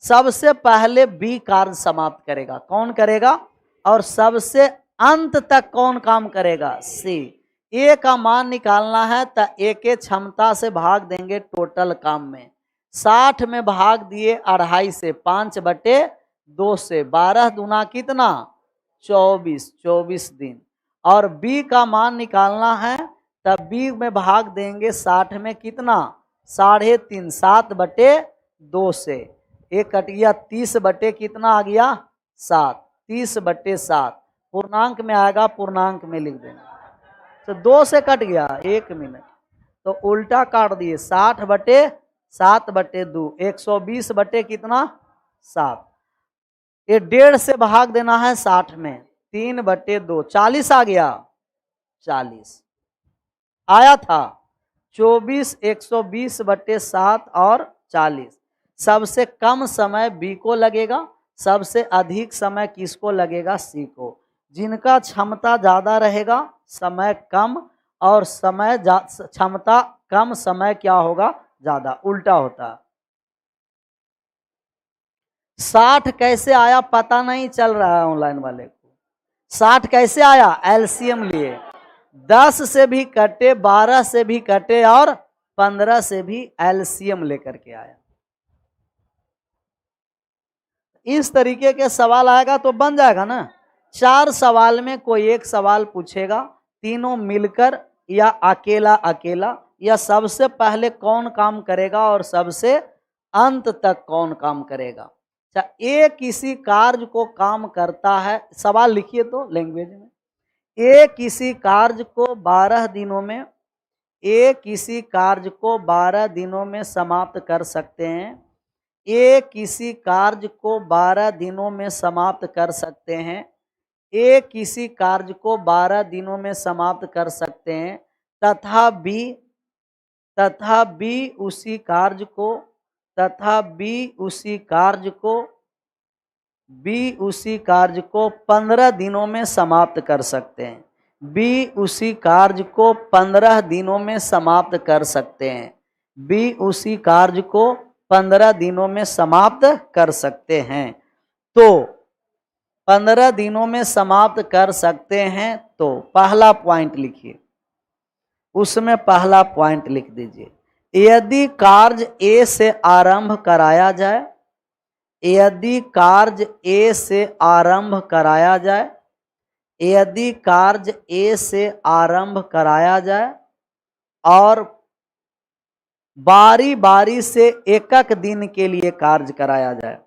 सबसे पहले बी कार्य समाप्त करेगा, कौन करेगा? और सबसे अंत तक कौन काम करेगा? सी। ए का मान निकालना है तो ए के क्षमता से भाग देंगे टोटल काम में। 60 में भाग दिए 2.5 से, 5/2 से, 12 दूना कितना? 24 दिन। और बी का मान निकालना है तब बी में भाग देंगे 60 में कितना? 3.5, 7/2 से, एक कट गया 30 बटे कितना आ गया? 7, 30/7 पूर्णांक में आएगा, पूर्णांक में लिख देंगे। तो 2 से कट गया, 1 मिनट, तो उल्टा काट दिए, 60/7/2, 120 बटे कितना? 7। ये 1.5 से भाग देना है 60 में, 3/2, 40 आ गया, 40 आया था। 24, 120/7 और 40। सबसे कम समय बी को लगेगा, सबसे अधिक समय किसको लगेगा? सी को। जिनका क्षमता ज्यादा रहेगा समय कम, और समय क्षमता कम समय क्या होगा? ज्यादा, उल्टा होता। 60 कैसे आया पता नहीं चल रहा है ऑनलाइन वाले को। 60 कैसे आया? एलसीएम लिए, 10 से भी कटे, 12 से भी कटे और 15 से भी एलसीएम लेकर के आया। इस तरीके के सवाल आएगा तो बन जाएगा ना। 4 सवाल में कोई एक सवाल पूछेगा, तीनों मिलकर या अकेला अकेला, या सबसे पहले कौन काम करेगा और सबसे अंत तक कौन काम करेगा। ए किसी कार्य को काम करता है, सवाल लिखिए तो लैंग्वेज में। ए किसी कार्य को 12 दिनों में, ए किसी कार्य को 12 दिनों में समाप्त कर सकते हैं। ए किसी कार्य को 12 दिनों में समाप्त कर सकते हैं। ए किसी कार्य को 12 दिनों में समाप्त कर सकते हैं, तथा बी उसी कार्य को, तथा बी उसी कार्य को 15 दिनों में समाप्त कर सकते हैं। बी उसी कार्य को 15 दिनों में समाप्त कर सकते हैं। बी उसी कार्य को 15 दिनों में समाप्त कर सकते हैं। तो 15 दिनों में समाप्त कर सकते हैं, तो पहला पॉइंट लिखिए, उसमें पहला पॉइंट लिख दीजिए। यदि कार्य ए से आरंभ कराया जाए, यदि कार्य ए से आरंभ कराया जाए, यदि कार्य ए से आरंभ कराया जाए और बारी बारी से एक दिन के लिए कार्य कराया जाए,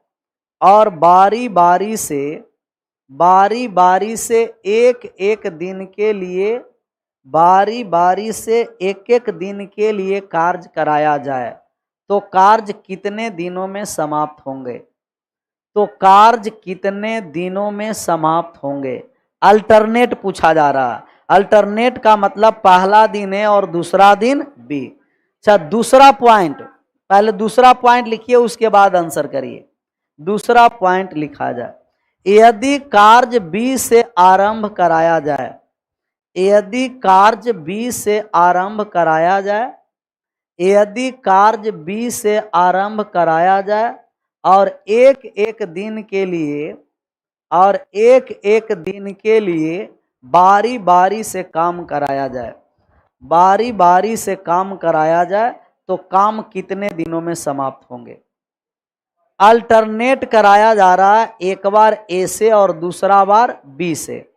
और बारी बारी से एक दिन के लिए, बारी बारी से एक दिन के लिए कार्य कराया जाए, तो कार्य कितने दिनों में समाप्त होंगे? तो कार्य कितने दिनों में समाप्त होंगे? अल्टरनेट पूछा जा रहा है। अल्टरनेट का मतलब पहला दिन है और दूसरा दिन बी। अच्छा, दूसरा पॉइंट, पहले दूसरा पॉइंट लिखिए, उसके बाद आंसर करिए। दूसरा पॉइंट लिखा जाए, यदि कार्य बी से आरंभ कराया जाए, यदि कार्य बी से आरंभ कराया जाए, यदि कार्य बी से आरंभ कराया जाए और एक एक दिन के लिए, और एक एक दिन के लिए बारी बारी से काम कराया जाए, बारी बारी से काम कराया जाए, तो काम कितने दिनों में समाप्त होंगे? अल्टरनेट कराया जा रहा है, एक बार ए से और दूसरा बार बी से,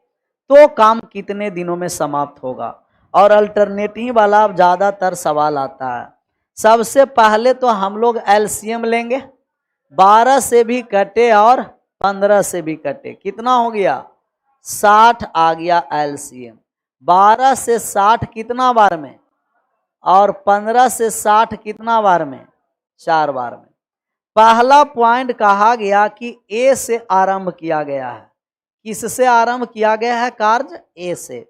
तो काम कितने दिनों में समाप्त होगा? और अल्टरनेटिव वाला ज्यादातर सवाल आता है। सबसे पहले तो हम लोग एलसीएम लेंगे, 12 से भी कटे और 15 से भी कटे, कितना हो गया? 60 आ गया एलसीएम। 12 से 60 कितना बार में, और 15 से 60 कितना बार में? 4 बार में। पहला पॉइंट कहा गया कि ए से आरंभ किया गया है। किससे आरंभ किया गया है? कार्य ए से,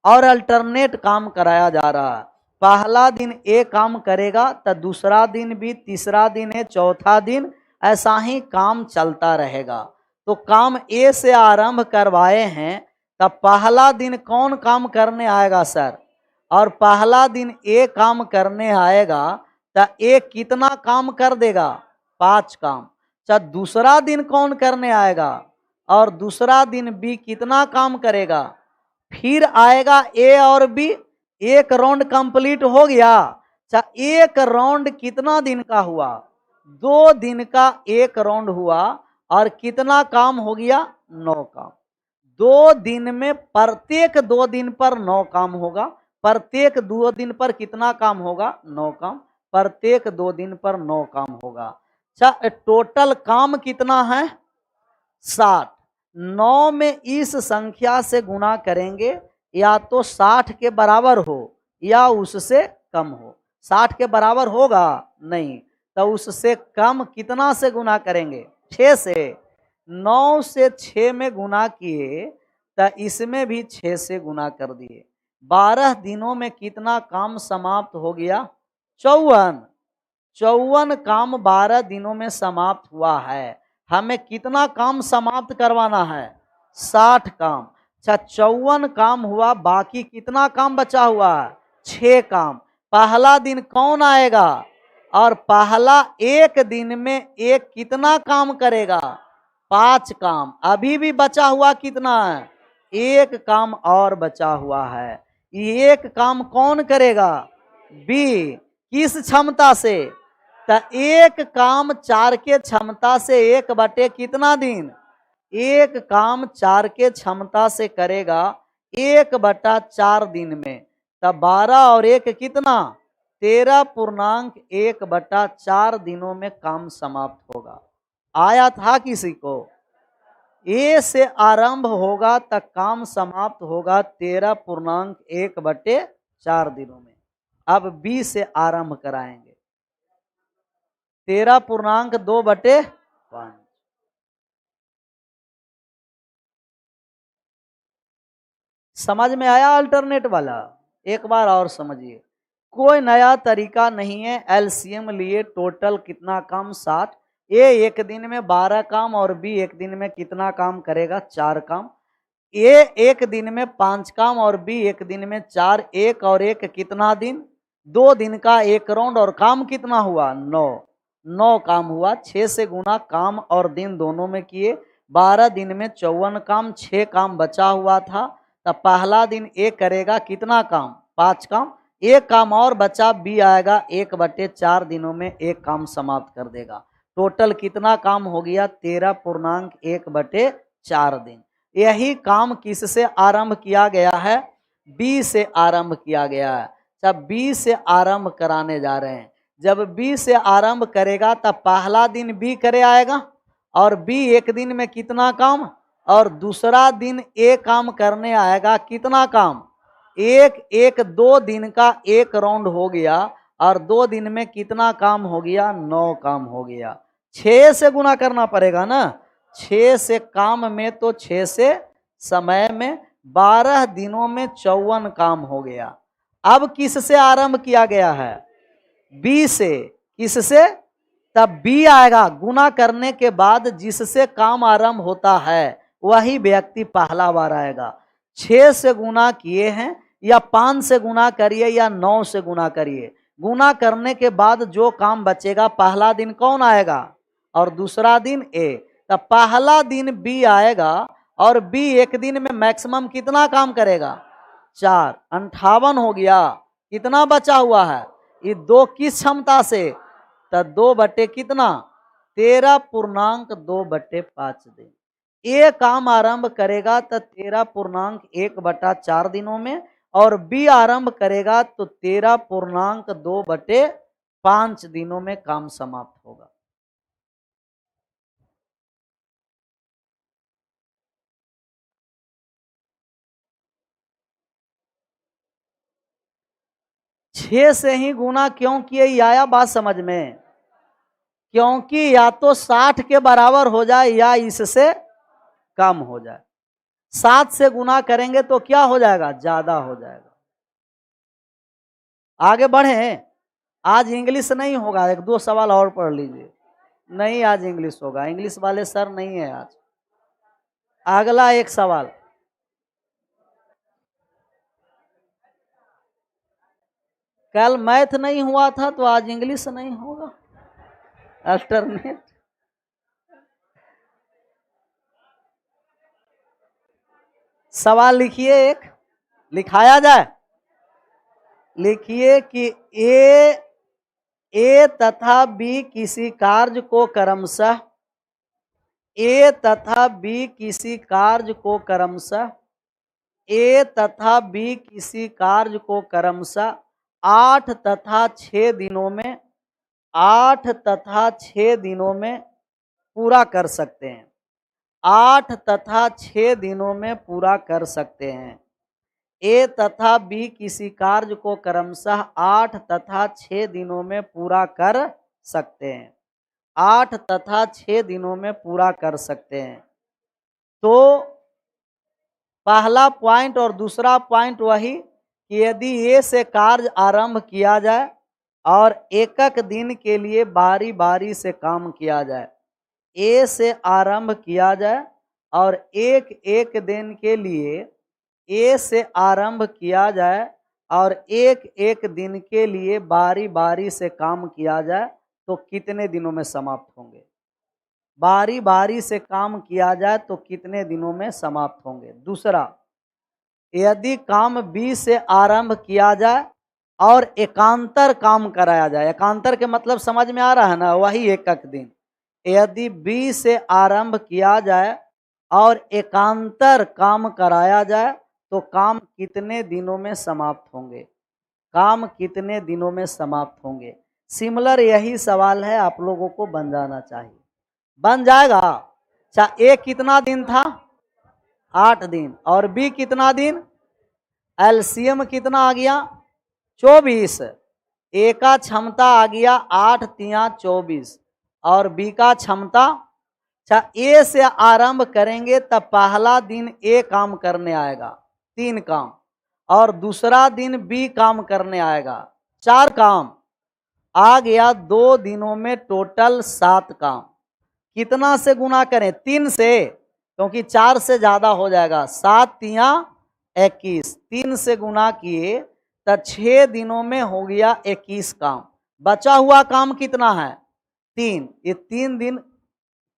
और अल्टरनेट काम कराया जा रहा है। पहला दिन ए काम करेगा तो दूसरा दिन भी, तीसरा दिन है, चौथा दिन, ऐसा ही काम चलता रहेगा। तो काम ए से आरंभ करवाए हैं, तब पहला दिन कौन काम करने आएगा सर? और पहला दिन ए काम करने आएगा तो ए कितना काम कर देगा? 5 काम। अच्छा, दूसरा दिन कौन करने आएगा, और दूसरा दिन बी कितना काम करेगा, फिर आएगा ए और बी, एक राउंड कंप्लीट हो गया। अच्छा, एक राउंड कितना दिन का हुआ, 2 दिन का एक राउंड हुआ, और कितना काम हो गया, 9 काम। 2 दिन में प्रत्येक 2 दिन पर 9 काम होगा, प्रत्येक 2 दिन पर कितना काम होगा, 9 काम, प्रत्येक 2 दिन पर 9 काम होगा। अच्छा, टोटल काम कितना है, 60। 9 में इस संख्या से गुना करेंगे, या तो 60 के बराबर हो या उससे कम हो। 60 के बराबर होगा नहीं, तो उससे कम कितना से गुना करेंगे, 6 से। 9 से 6 में गुना किए, तो इसमें भी 6 से गुना कर दिए। 12 दिनों में कितना काम समाप्त हो गया, 54। 54 काम 12 दिनों में समाप्त हुआ है। हमें कितना काम समाप्त करवाना है, 60 काम। अच्छा, 54 काम हुआ, बाकी कितना काम बचा हुआ है, 6 काम। पहला दिन कौन आएगा, और पहला एक दिन में एक कितना काम करेगा, 5 काम। अभी भी बचा हुआ कितना है, एक काम और बचा हुआ है। ये एक काम कौन करेगा, बी। किस क्षमता से, तो एक काम 4 के क्षमता से 1 बटे कितना दिन, एक काम 4 के क्षमता से करेगा 1/4 दिन में। तब 12 और 1 कितना, 13.1/4 दिनों में काम समाप्त होगा। आया था किसी को, ए से आरंभ होगा तक काम समाप्त होगा 13.1/4 दिनों में। अब बी से आरंभ कराएंगे, 13.2/5। समझ में आया अल्टरनेट वाला, एक बार और समझिए। कोई नया तरीका नहीं है, एलसीएम लिए टोटल कितना काम, 60। ए एक दिन में 12 काम, और बी एक दिन में कितना काम करेगा, 4 काम। ए एक दिन में 5 काम, और बी एक दिन में 4। एक और एक कितना दिन, 2 दिन का एक राउंड, और काम कितना हुआ, 9 काम हुआ। 6 से गुना काम और दिन दोनों में किए, 12 दिन में 54 काम, 6 काम बचा हुआ था। तब पहला दिन ए करेगा कितना काम, 5 काम। एक काम और बचा, बी आएगा 1/4 दिनों में एक काम समाप्त कर देगा। टोटल कितना काम हो गया, 13.1/4 दिन। यही काम किससे आरंभ किया गया है, बी से आरंभ किया गया है। जब बी से आरंभ कराने जा रहे हैं, जब बी से आरंभ करेगा तब पहला दिन बी करे आएगा, और बी एक दिन में कितना काम, और दूसरा दिन ए काम करने आएगा कितना काम, एक 2 दिन का एक राउंड हो गया, और 2 दिन में कितना काम हो गया, 9 काम हो गया। 6 से गुना करना पड़ेगा ना, 6 से काम में, तो 6 से समय में, 12 दिनों में 54 काम हो गया। अब किससे आरंभ किया गया है, बी से। किससे, तब बी आएगा, गुना करने के बाद जिससे काम आरंभ होता है वही व्यक्ति पहला बार आएगा। 6 से गुना किए हैं, या 5 से गुना करिए, या 9 से गुना करिए, गुना करने के बाद जो काम बचेगा, पहला दिन कौन आएगा, और दूसरा दिन ए। तब पहला दिन बी आएगा, और बी एक दिन में मैक्सिमम कितना काम करेगा, 4। 58 हो गया। कितना बचा हुआ है, ये 2 किस क्षमता से, तो 2 बटे कितना, 13.2/5 दिन। ए काम आरंभ करेगा तो 13.1/4 दिनों में, और बी आरंभ करेगा तो 13.2/5 दिनों में काम समाप्त होगा। छह से ही गुना क्यों किए, ये आया बात समझ में, क्योंकि या तो 60 के बराबर हो जाए या इससे कम हो जाए। 7 से गुना करेंगे तो क्या हो जाएगा, ज्यादा हो जाएगा। आगे बढ़े, आज इंग्लिश नहीं होगा, 1-2 सवाल और पढ़ लीजिए। नहीं, आज इंग्लिश होगा, इंग्लिश वाले सर नहीं है आज। अगला एक सवाल, कल मैथ नहीं हुआ था तो आज इंग्लिश नहीं होगा, अल्टरनेट। सवाल लिखिए, एक लिखाया जाए। लिखिए कि ए तथा बी किसी कार्य को क्रमशः ए तथा बी किसी कार्य को क्रमशः ए तथा बी किसी कार्य को क्रमशः 8 तथा 6 दिनों में 8 तथा 6 दिनों में पूरा कर सकते हैं। 8 तथा 6 दिनों में पूरा कर सकते हैं। ए तथा बी किसी कार्य को क्रमशः 8 तथा 6 दिनों में पूरा कर सकते हैं। 8 तथा 6 दिनों में पूरा कर सकते हैं। तो पहला पॉइंट और दूसरा पॉइंट वही कि यदि ए से कार्य आरंभ किया जाए और एक एक दिन के लिए बारी बारी से काम किया जाए, ए से आरंभ किया जाए और एक एक दिन के लिए ए से आरंभ किया जाए और एक एक दिन के लिए बारी बारी से काम किया जाए, तो कितने दिनों में समाप्त होंगे? बारी बारी से काम किया जाए तो कितने दिनों में समाप्त होंगे? दूसरा, यदि काम बी से आरंभ किया जाए और एकांतर काम कराया जाए, एकांतर के मतलब समझ में आ रहा है ना, वही एक एक दिन। यदि बी से आरंभ किया जाए और एकांतर काम कराया जाए तो काम कितने दिनों में समाप्त होंगे? काम कितने दिनों में समाप्त होंगे? सिमिलर यही सवाल है, आप लोगों को बन जाना चाहिए। बन जाएगा। अच्छा, ए कितना दिन था? 8 दिन। और बी कितना दिन? एलसीएम कितना आ गया? 24। ए का क्षमता आ गया 8 तिया 24 और बी का क्षमता, अच्छा ए से आरंभ करेंगे तब पहला दिन ए काम करने आएगा 3 काम और दूसरा दिन बी काम करने आएगा 4 काम। आ गया 2 दिनों में टोटल 7 काम। कितना से गुना करें? 3 से, क्योंकि 4 से ज्यादा हो जाएगा। 7 तिया 21, 3 से गुना किए तो 6 दिनों में हो गया 21 काम। बचा हुआ काम कितना है? 3। ये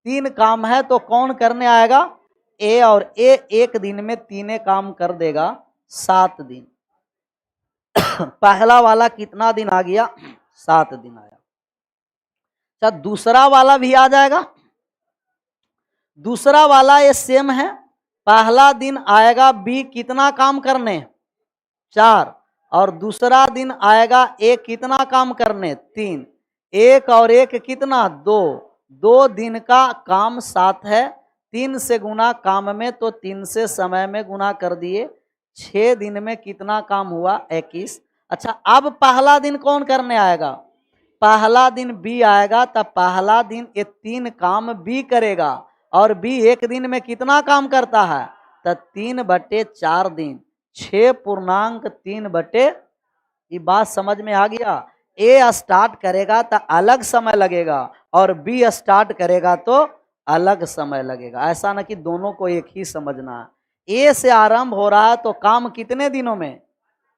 3 काम है तो कौन करने आएगा? ए, और ए एक दिन में 3 काम कर देगा 7 दिन। पहला वाला कितना दिन आ गया? 7 दिन आया। अच्छा, दूसरा वाला भी आ जाएगा। दूसरा वाला ये सेम है। पहला दिन आएगा बी कितना काम करने? 4। और दूसरा दिन आएगा ए कितना काम करने? 3। 1 और 1 कितना? 2। 2 दिन का काम 7 है। 3 से गुना काम में तो 3 से समय में गुना कर दिए। 6 दिन में कितना काम हुआ? 21। अच्छा, अब पहला दिन कौन करने आएगा? पहला दिन बी आएगा। तब पहला दिन ये 3 काम बी करेगा और बी एक दिन में कितना काम करता है? तो 3/4 दिन, 6.3/, ये बात समझ में आ गया। ए स्टार्ट करेगा तो अलग समय लगेगा और बी स्टार्ट करेगा तो अलग समय लगेगा। ऐसा ना कि दोनों को एक ही समझना है। ए से आरंभ हो रहा है तो काम कितने दिनों में,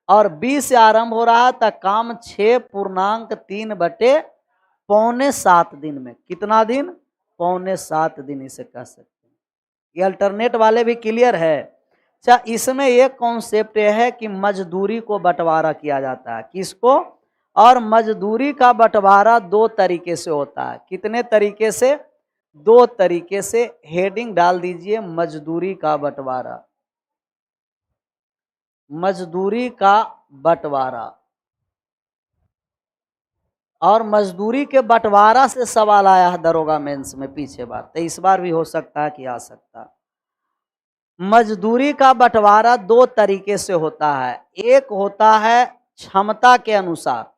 और बी से आरंभ हो रहा है तो काम 6.3/7 दिन में। कितना दिन? 6.25 दिन इसे कह सकते हैं। ये अल्टरनेट वाले भी क्लियर है। अच्छा, इसमें एक कॉन्सेप्ट यह है कि मजदूरी को बंटवारा किया जाता है। किसको? और मजदूरी का बंटवारा 2 तरीके से होता है। कितने तरीके से? 2 तरीके से। हेडिंग डाल दीजिए, मजदूरी का बंटवारा। मजदूरी का बंटवारा। और मजदूरी के बंटवारा से सवाल आया है दरोगा मेंस में पीछे बार, तो इस बार भी हो सकता है कि आ सकता है। मजदूरी का बंटवारा 2 तरीके से होता है। एक होता है क्षमता के अनुसार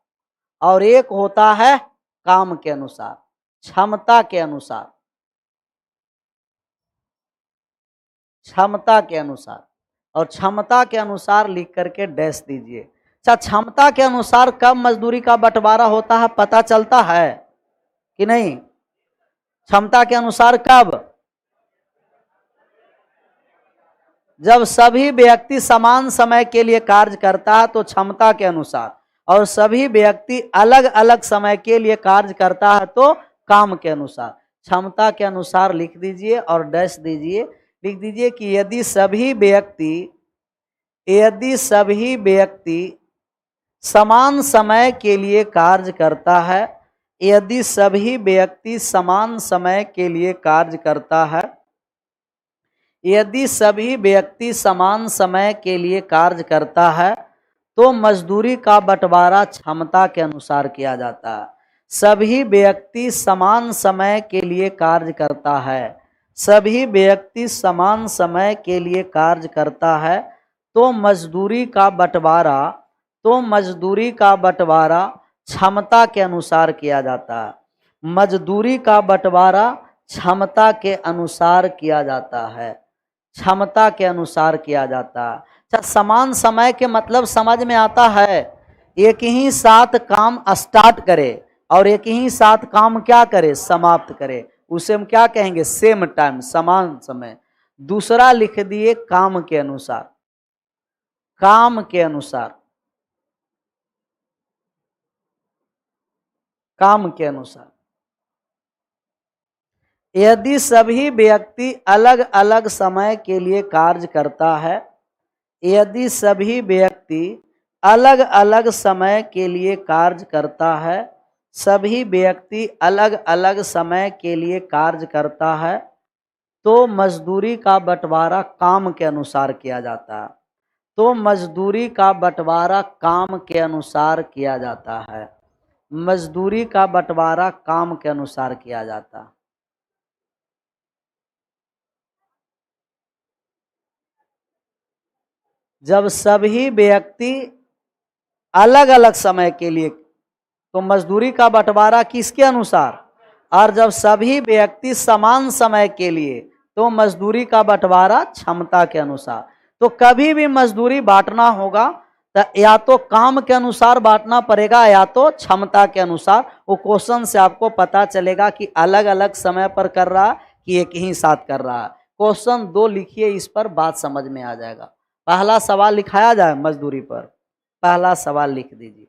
और एक होता है काम के अनुसार। क्षमता के अनुसार, क्षमता के अनुसार, और क्षमता के अनुसार लिख करके डैश दीजिए। अच्छा, क्षमता के अनुसार कब मजदूरी का बंटवारा होता है पता चलता है कि नहीं? क्षमता के अनुसार कब? जब सभी व्यक्ति समान समय के लिए कार्य करता है तो क्षमता के अनुसार, और सभी व्यक्ति अलग अलग समय के लिए कार्य करता है तो काम के अनुसार। क्षमता के अनुसार लिख दीजिए और डैश दीजिए। लिख दीजिए कि यदि सभी व्यक्ति समान समय के लिए कार्य करता है, यदि सभी व्यक्ति समान समय के लिए कार्य करता है, यदि सभी व्यक्ति समान समय के लिए कार्य करता है तो मजदूरी का बंटवारा क्षमता के अनुसार किया जाता है। सभी व्यक्ति समान समय के लिए कार्य करता है, सभी व्यक्ति समान समय के लिए कार्य करता है तो मजदूरी का बंटवारा क्षमता के अनुसार किया जाता है। मजदूरी का बंटवारा क्षमता के अनुसार किया जाता है, क्षमता के अनुसार किया जाता है। अच्छा, समान समय के मतलब समझ में आता है, एक ही साथ काम स्टार्ट करे और एक ही साथ काम क्या करे, समाप्त करे, उसे हम क्या कहेंगे, सेम टाइम, समान समय। दूसरा लिख दिए काम के अनुसार, काम के अनुसार, काम के अनुसार। यदि सभी व्यक्ति अलग अलग समय के लिए कार्य करता है, यदि सभी व्यक्ति अलग अलग समय के लिए कार्य करता है, सभी व्यक्ति अलग अलग समय के लिए कार्य करता है तो मजदूरी का बंटवारा काम के अनुसार किया जाता है, तो मजदूरी का बंटवारा काम के अनुसार किया जाता है, मजदूरी का बंटवारा काम के अनुसार किया जाता है। जब सभी व्यक्ति अलग अलग समय के लिए तो मजदूरी का बंटवारा किसके अनुसार, और जब सभी व्यक्ति समान समय के लिए तो मजदूरी का बंटवारा क्षमता के अनुसार। तो कभी भी मजदूरी बांटना होगा तो या तो काम के अनुसार बांटना पड़ेगा या तो क्षमता के अनुसार। वो क्वेश्चन से आपको पता चलेगा कि अलग अलग समय पर कर रहा कि एक ही साथ कर रहा है। क्वेश्चन 2 लिखिए, इस पर बात समझ में आ जाएगा। पहला सवाल लिखाया जाए मजदूरी पर, पहला सवाल लिख दीजिए।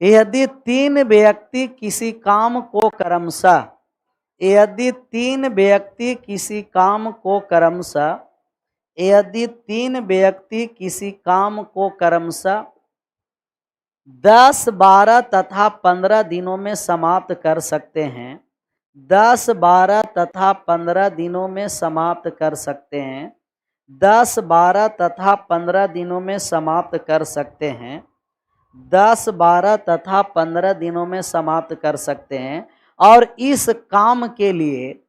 यदि 3 व्यक्ति किसी काम को क्रमशः, यदि 3 व्यक्ति किसी काम को क्रमशः, यदि 3 व्यक्ति किसी काम को क्रमशः 10, 12 तथा 15 दिनों में समाप्त कर सकते हैं, 10, 12 तथा 15 दिनों में समाप्त कर सकते हैं, 10, 12 तथा 15 दिनों में समाप्त कर सकते हैं, 10, 12 तथा 15 दिनों में समाप्त कर सकते हैं और इस काम के लिए,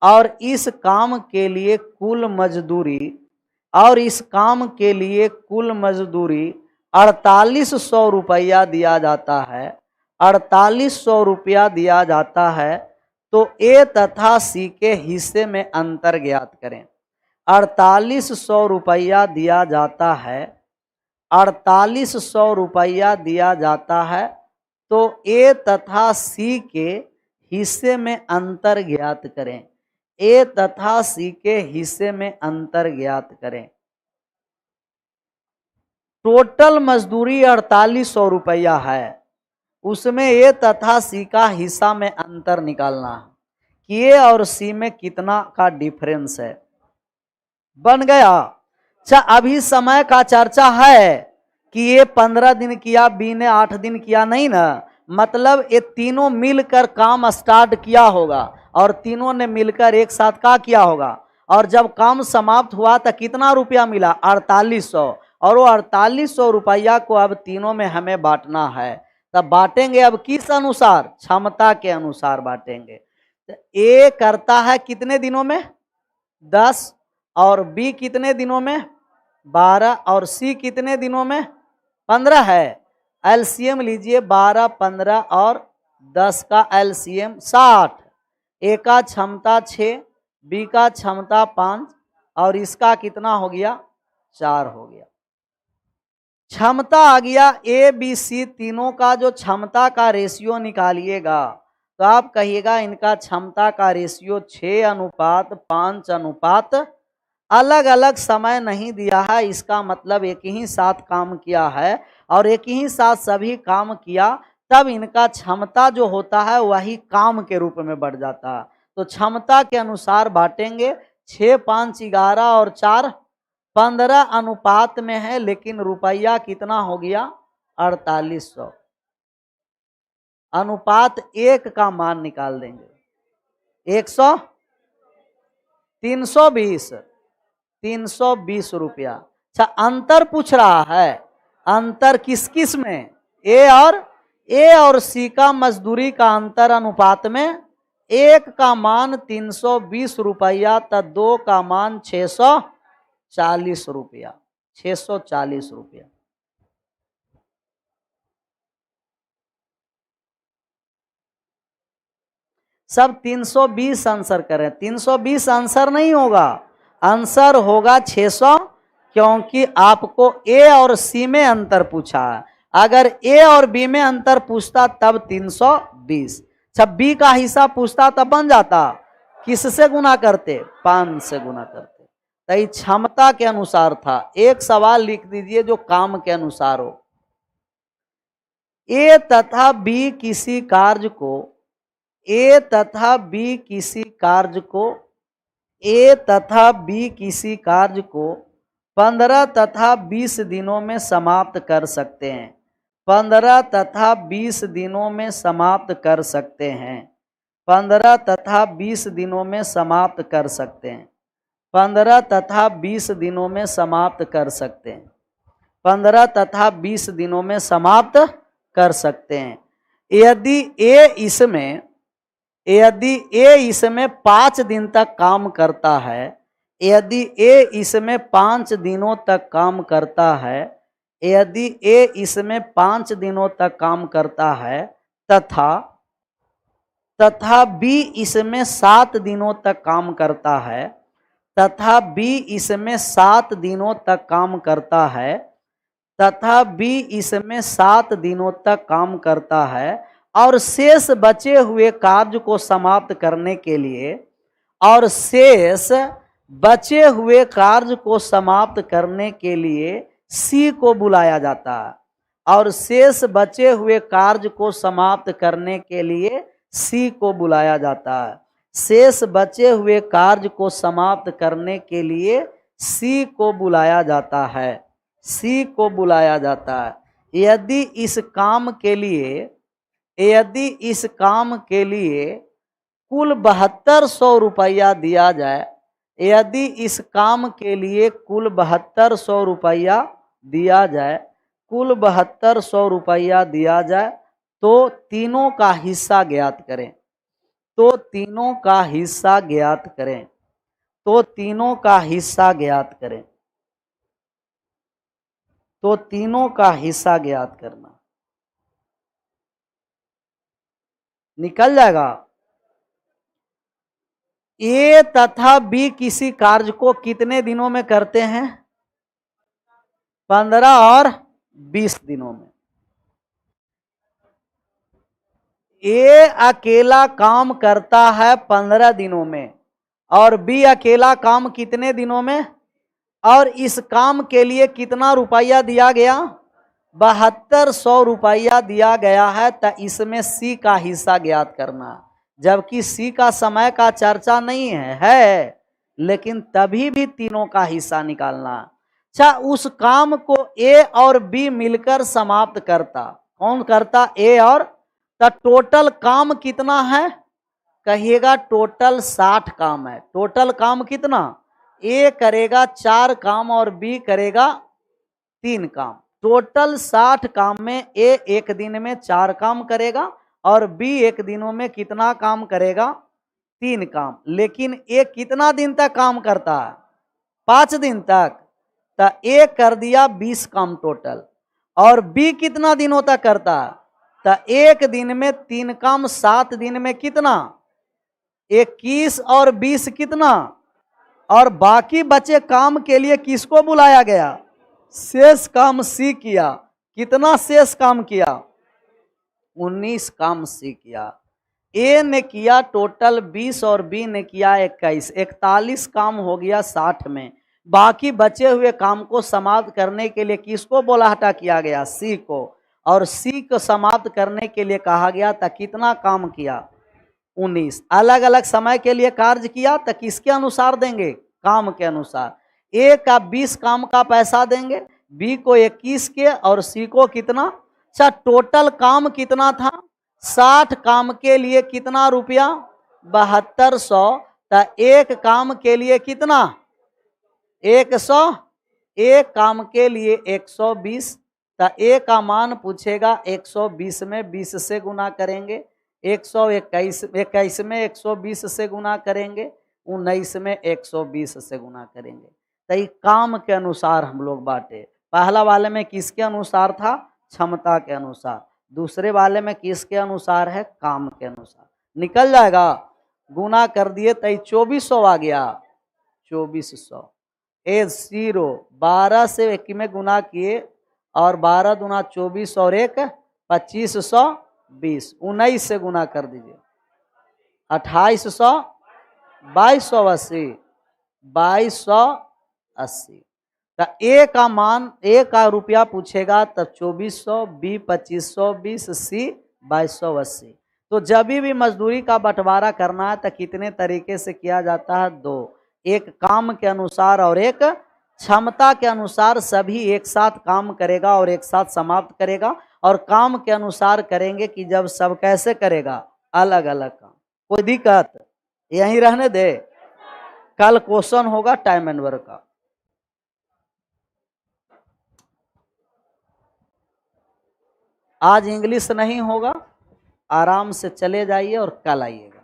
और इस काम के लिए कुल मजदूरी, और इस काम के लिए कुल मजदूरी 4800 रुपया दिया जाता है, 4800 रुपया दिया जाता है तो ए तथा सी के हिस्से में अंतर ज्ञात करें। 4800 रुपया दिया जाता है, 4800 रुपया दिया जाता है तो ए तथा सी के हिस्से में अंतर ज्ञात करें, ए तथा सी के हिस्से में अंतर ज्ञात करें। टोटल मजदूरी 4800 रुपया है, उसमें ए तथा सी का हिस्सा में अंतर निकालना है कि ए और सी में कितना का डिफरेंस है। बन गया। अच्छा, अभी समय का चर्चा है कि ये 15 दिन किया, बी ने 8 दिन किया, नहीं ना, मतलब ये तीनों मिलकर काम स्टार्ट किया होगा और तीनों ने मिलकर एक साथ क्या किया होगा, और जब काम समाप्त हुआ तो कितना रुपया मिला, 4800, और वो 4800 रुपया को अब तीनों में हमें बांटना है। तब बांटेंगे अब किस अनुसार, क्षमता के अनुसार बांटेंगे। तो ए करता है कितने दिनों में, 10, और बी कितने दिनों में, 12, और सी कितने दिनों में, 15 है। एलसीएम लीजिए, 12, 15 और 10 का एलसीएम 60। ए का क्षमता 6, बी का क्षमता 5 और इसका कितना हो गया, 4 हो गया। क्षमता आ गया। ए बी सी तीनों का जो क्षमता का रेशियो निकालिएगा तो आप कहिएगा इनका क्षमता का रेशियो 6:5 अलग अलग समय नहीं दिया है, इसका मतलब एक ही साथ काम किया है और एक ही साथ सभी काम किया, तब इनका क्षमता जो होता है वही काम के रूप में बढ़ जाता है। तो क्षमता के अनुसार बांटेंगे, 6 5 11 और 4 15 अनुपात में है, लेकिन रुपया कितना हो गया 4800। अनुपात 1 का मान निकाल देंगे 100 320 रुपया। अच्छा, अंतर पूछ रहा है, अंतर किस किस में, ए और सी का मजदूरी का अंतर अनुपात में 1 का मान 320 रुपया तो 2 का मान 640 रुपया, 640 रुपया। सब 320 आंसर करें, 320 आंसर नहीं होगा, आंसर होगा 600, क्योंकि आपको ए और सी में अंतर पूछा है। अगर ए और बी में अंतर पूछता तब 320, जब बी का हिस्सा पूछता तब बन जाता, किससे गुना करते, 5 से गुना करते। तो ये क्षमता के अनुसार था। एक सवाल लिख दीजिए जो काम के अनुसार हो। ए तथा बी किसी कार्य को, ए तथा बी किसी कार्य को, ए तथा बी किसी कार्य को 15 तथा 20 दिनों में समाप्त कर सकते हैं, 15 तथा 20 दिनों में समाप्त कर सकते हैं, 15 तथा 20 दिनों में समाप्त कर सकते हैं, 15 तथा 20 दिनों में समाप्त कर सकते हैं, 15 तथा 20 दिनों में समाप्त कर सकते हैं। यदि ए इसमें 5 दिन तक काम करता है, यदि ए इसमें 5 दिनों तक काम करता है, यदि ए इसमें 5 दिनों तक काम करता है तथा बी इसमें 7 दिनों तक काम करता है, तथा बी इसमें 7 दिनों तक काम करता है, तथा बी इसमें 7 दिनों तक काम करता है, और शेष बचे हुए कार्य को समाप्त करने के लिए, और शेष बचे हुए कार्य को समाप्त करने के लिए सी को बुलाया जाता है, और शेष बचे हुए कार्य को समाप्त करने के लिए सी को बुलाया जाता है। शेष बचे हुए कार्य को समाप्त करने के लिए सी को बुलाया जाता है, सी को बुलाया जाता है। यदि इस काम के लिए कुल 7200 रुपया दिया जाए, यदि इस काम के लिए कुल 7200 रुपया दिया जाए, कुल 7200 रुपया दिया जाए, तो तीनों का हिस्सा ज्ञात करें, तो तीनों का हिस्सा ज्ञात करें, तो तीनों का हिस्सा ज्ञात करें, तो तीनों का हिस्सा ज्ञात करना निकल जाएगा। ए तथा बी किसी कार्य को कितने दिनों में करते हैं, 15 और 20 दिनों में। ए अकेला काम करता है 15 दिनों में, और बी अकेला काम कितने दिनों में, और इस काम के लिए कितना रुपया दिया गया, 7200 रुपया दिया गया है। तो इसमें सी का हिस्सा ज्ञात करना, जबकि सी का समय का चर्चा नहीं है, लेकिन तभी भी तीनों का हिस्सा निकालना। अच्छा, उस काम को ए और बी मिलकर समाप्त करता, कौन करता, ए और, तो टोटल काम कितना है, कहिएगा टोटल 60 काम है। टोटल काम कितना, ए करेगा 4 काम और बी करेगा 3 काम, टोटल 60 काम में ए एक दिन में 4 काम करेगा और बी एक दिनों में कितना काम करेगा, 3 काम। लेकिन ए कितना दिन तक काम करता है, 5 दिन तक, तो ए कर दिया 20 काम टोटल, और बी कितना दिनों तक करता है, तो एक दिन में 3 काम, 7 दिन में कितना, 21 और 20 कितना, और बाकी बचे काम के लिए किसको बुलाया गया, शेष काम सी किया। कितना शेष काम किया, 19 काम सी किया। ए ने किया टोटल 20 और बी ने किया 21, 41 काम हो गया 60 में। बाकी बचे हुए काम को समाप्त करने के लिए किसको बुलाहटा किया गया, सी को, और सी को समाप्त करने के लिए कहा गया था कितना काम किया, 19। अलग अलग समय के लिए कार्य किया तो किसके अनुसार देंगे? काम के अनुसार। ए का 20 काम का पैसा देंगे, बी को 21 के और सी को कितना? अच्छा, टोटल काम कितना था? 60 काम के लिए कितना रुपया? 7200। तो एक काम के लिए कितना? 100। एक काम के लिए 120। तो ए का मान पूछेगा 120 में 20 से गुना करेंगे, 121 में 120 से गुना करेंगे, 19 में 120 से गुना करेंगे। तो ये काम के अनुसार हम लोग बांटे। पहला वाले में किसके अनुसार था? क्षमता के अनुसार। दूसरे वाले में किसके अनुसार है? काम के अनुसार। निकल जाएगा। गुना कर दिए तो 2400 आ गया। 2400 ए 0 12 से 1 में गुना किए और 12 दूना 24 और 1 2520। 19 से गुना कर दीजिए 2800 2280 2280। तो ए का मान, ए का रुपया पूछेगा तब 2400, बी 2520, सी 2280। तो जब भी मजदूरी का बंटवारा करना है तो कितने तरीके से किया जाता है? 2। एक काम के अनुसार और एक क्षमता के अनुसार। सभी एक साथ काम करेगा और एक साथ समाप्त करेगा। और काम के अनुसार करेंगे कि जब सब कैसे करेगा? अलग अलग काम। कोई दिक्कत? यहीं रहने दे। कल क्वेश्चन होगा टाइम एंड वर्क का। आज इंग्लिश नहीं होगा, आराम से चले जाइए और कल आइएगा।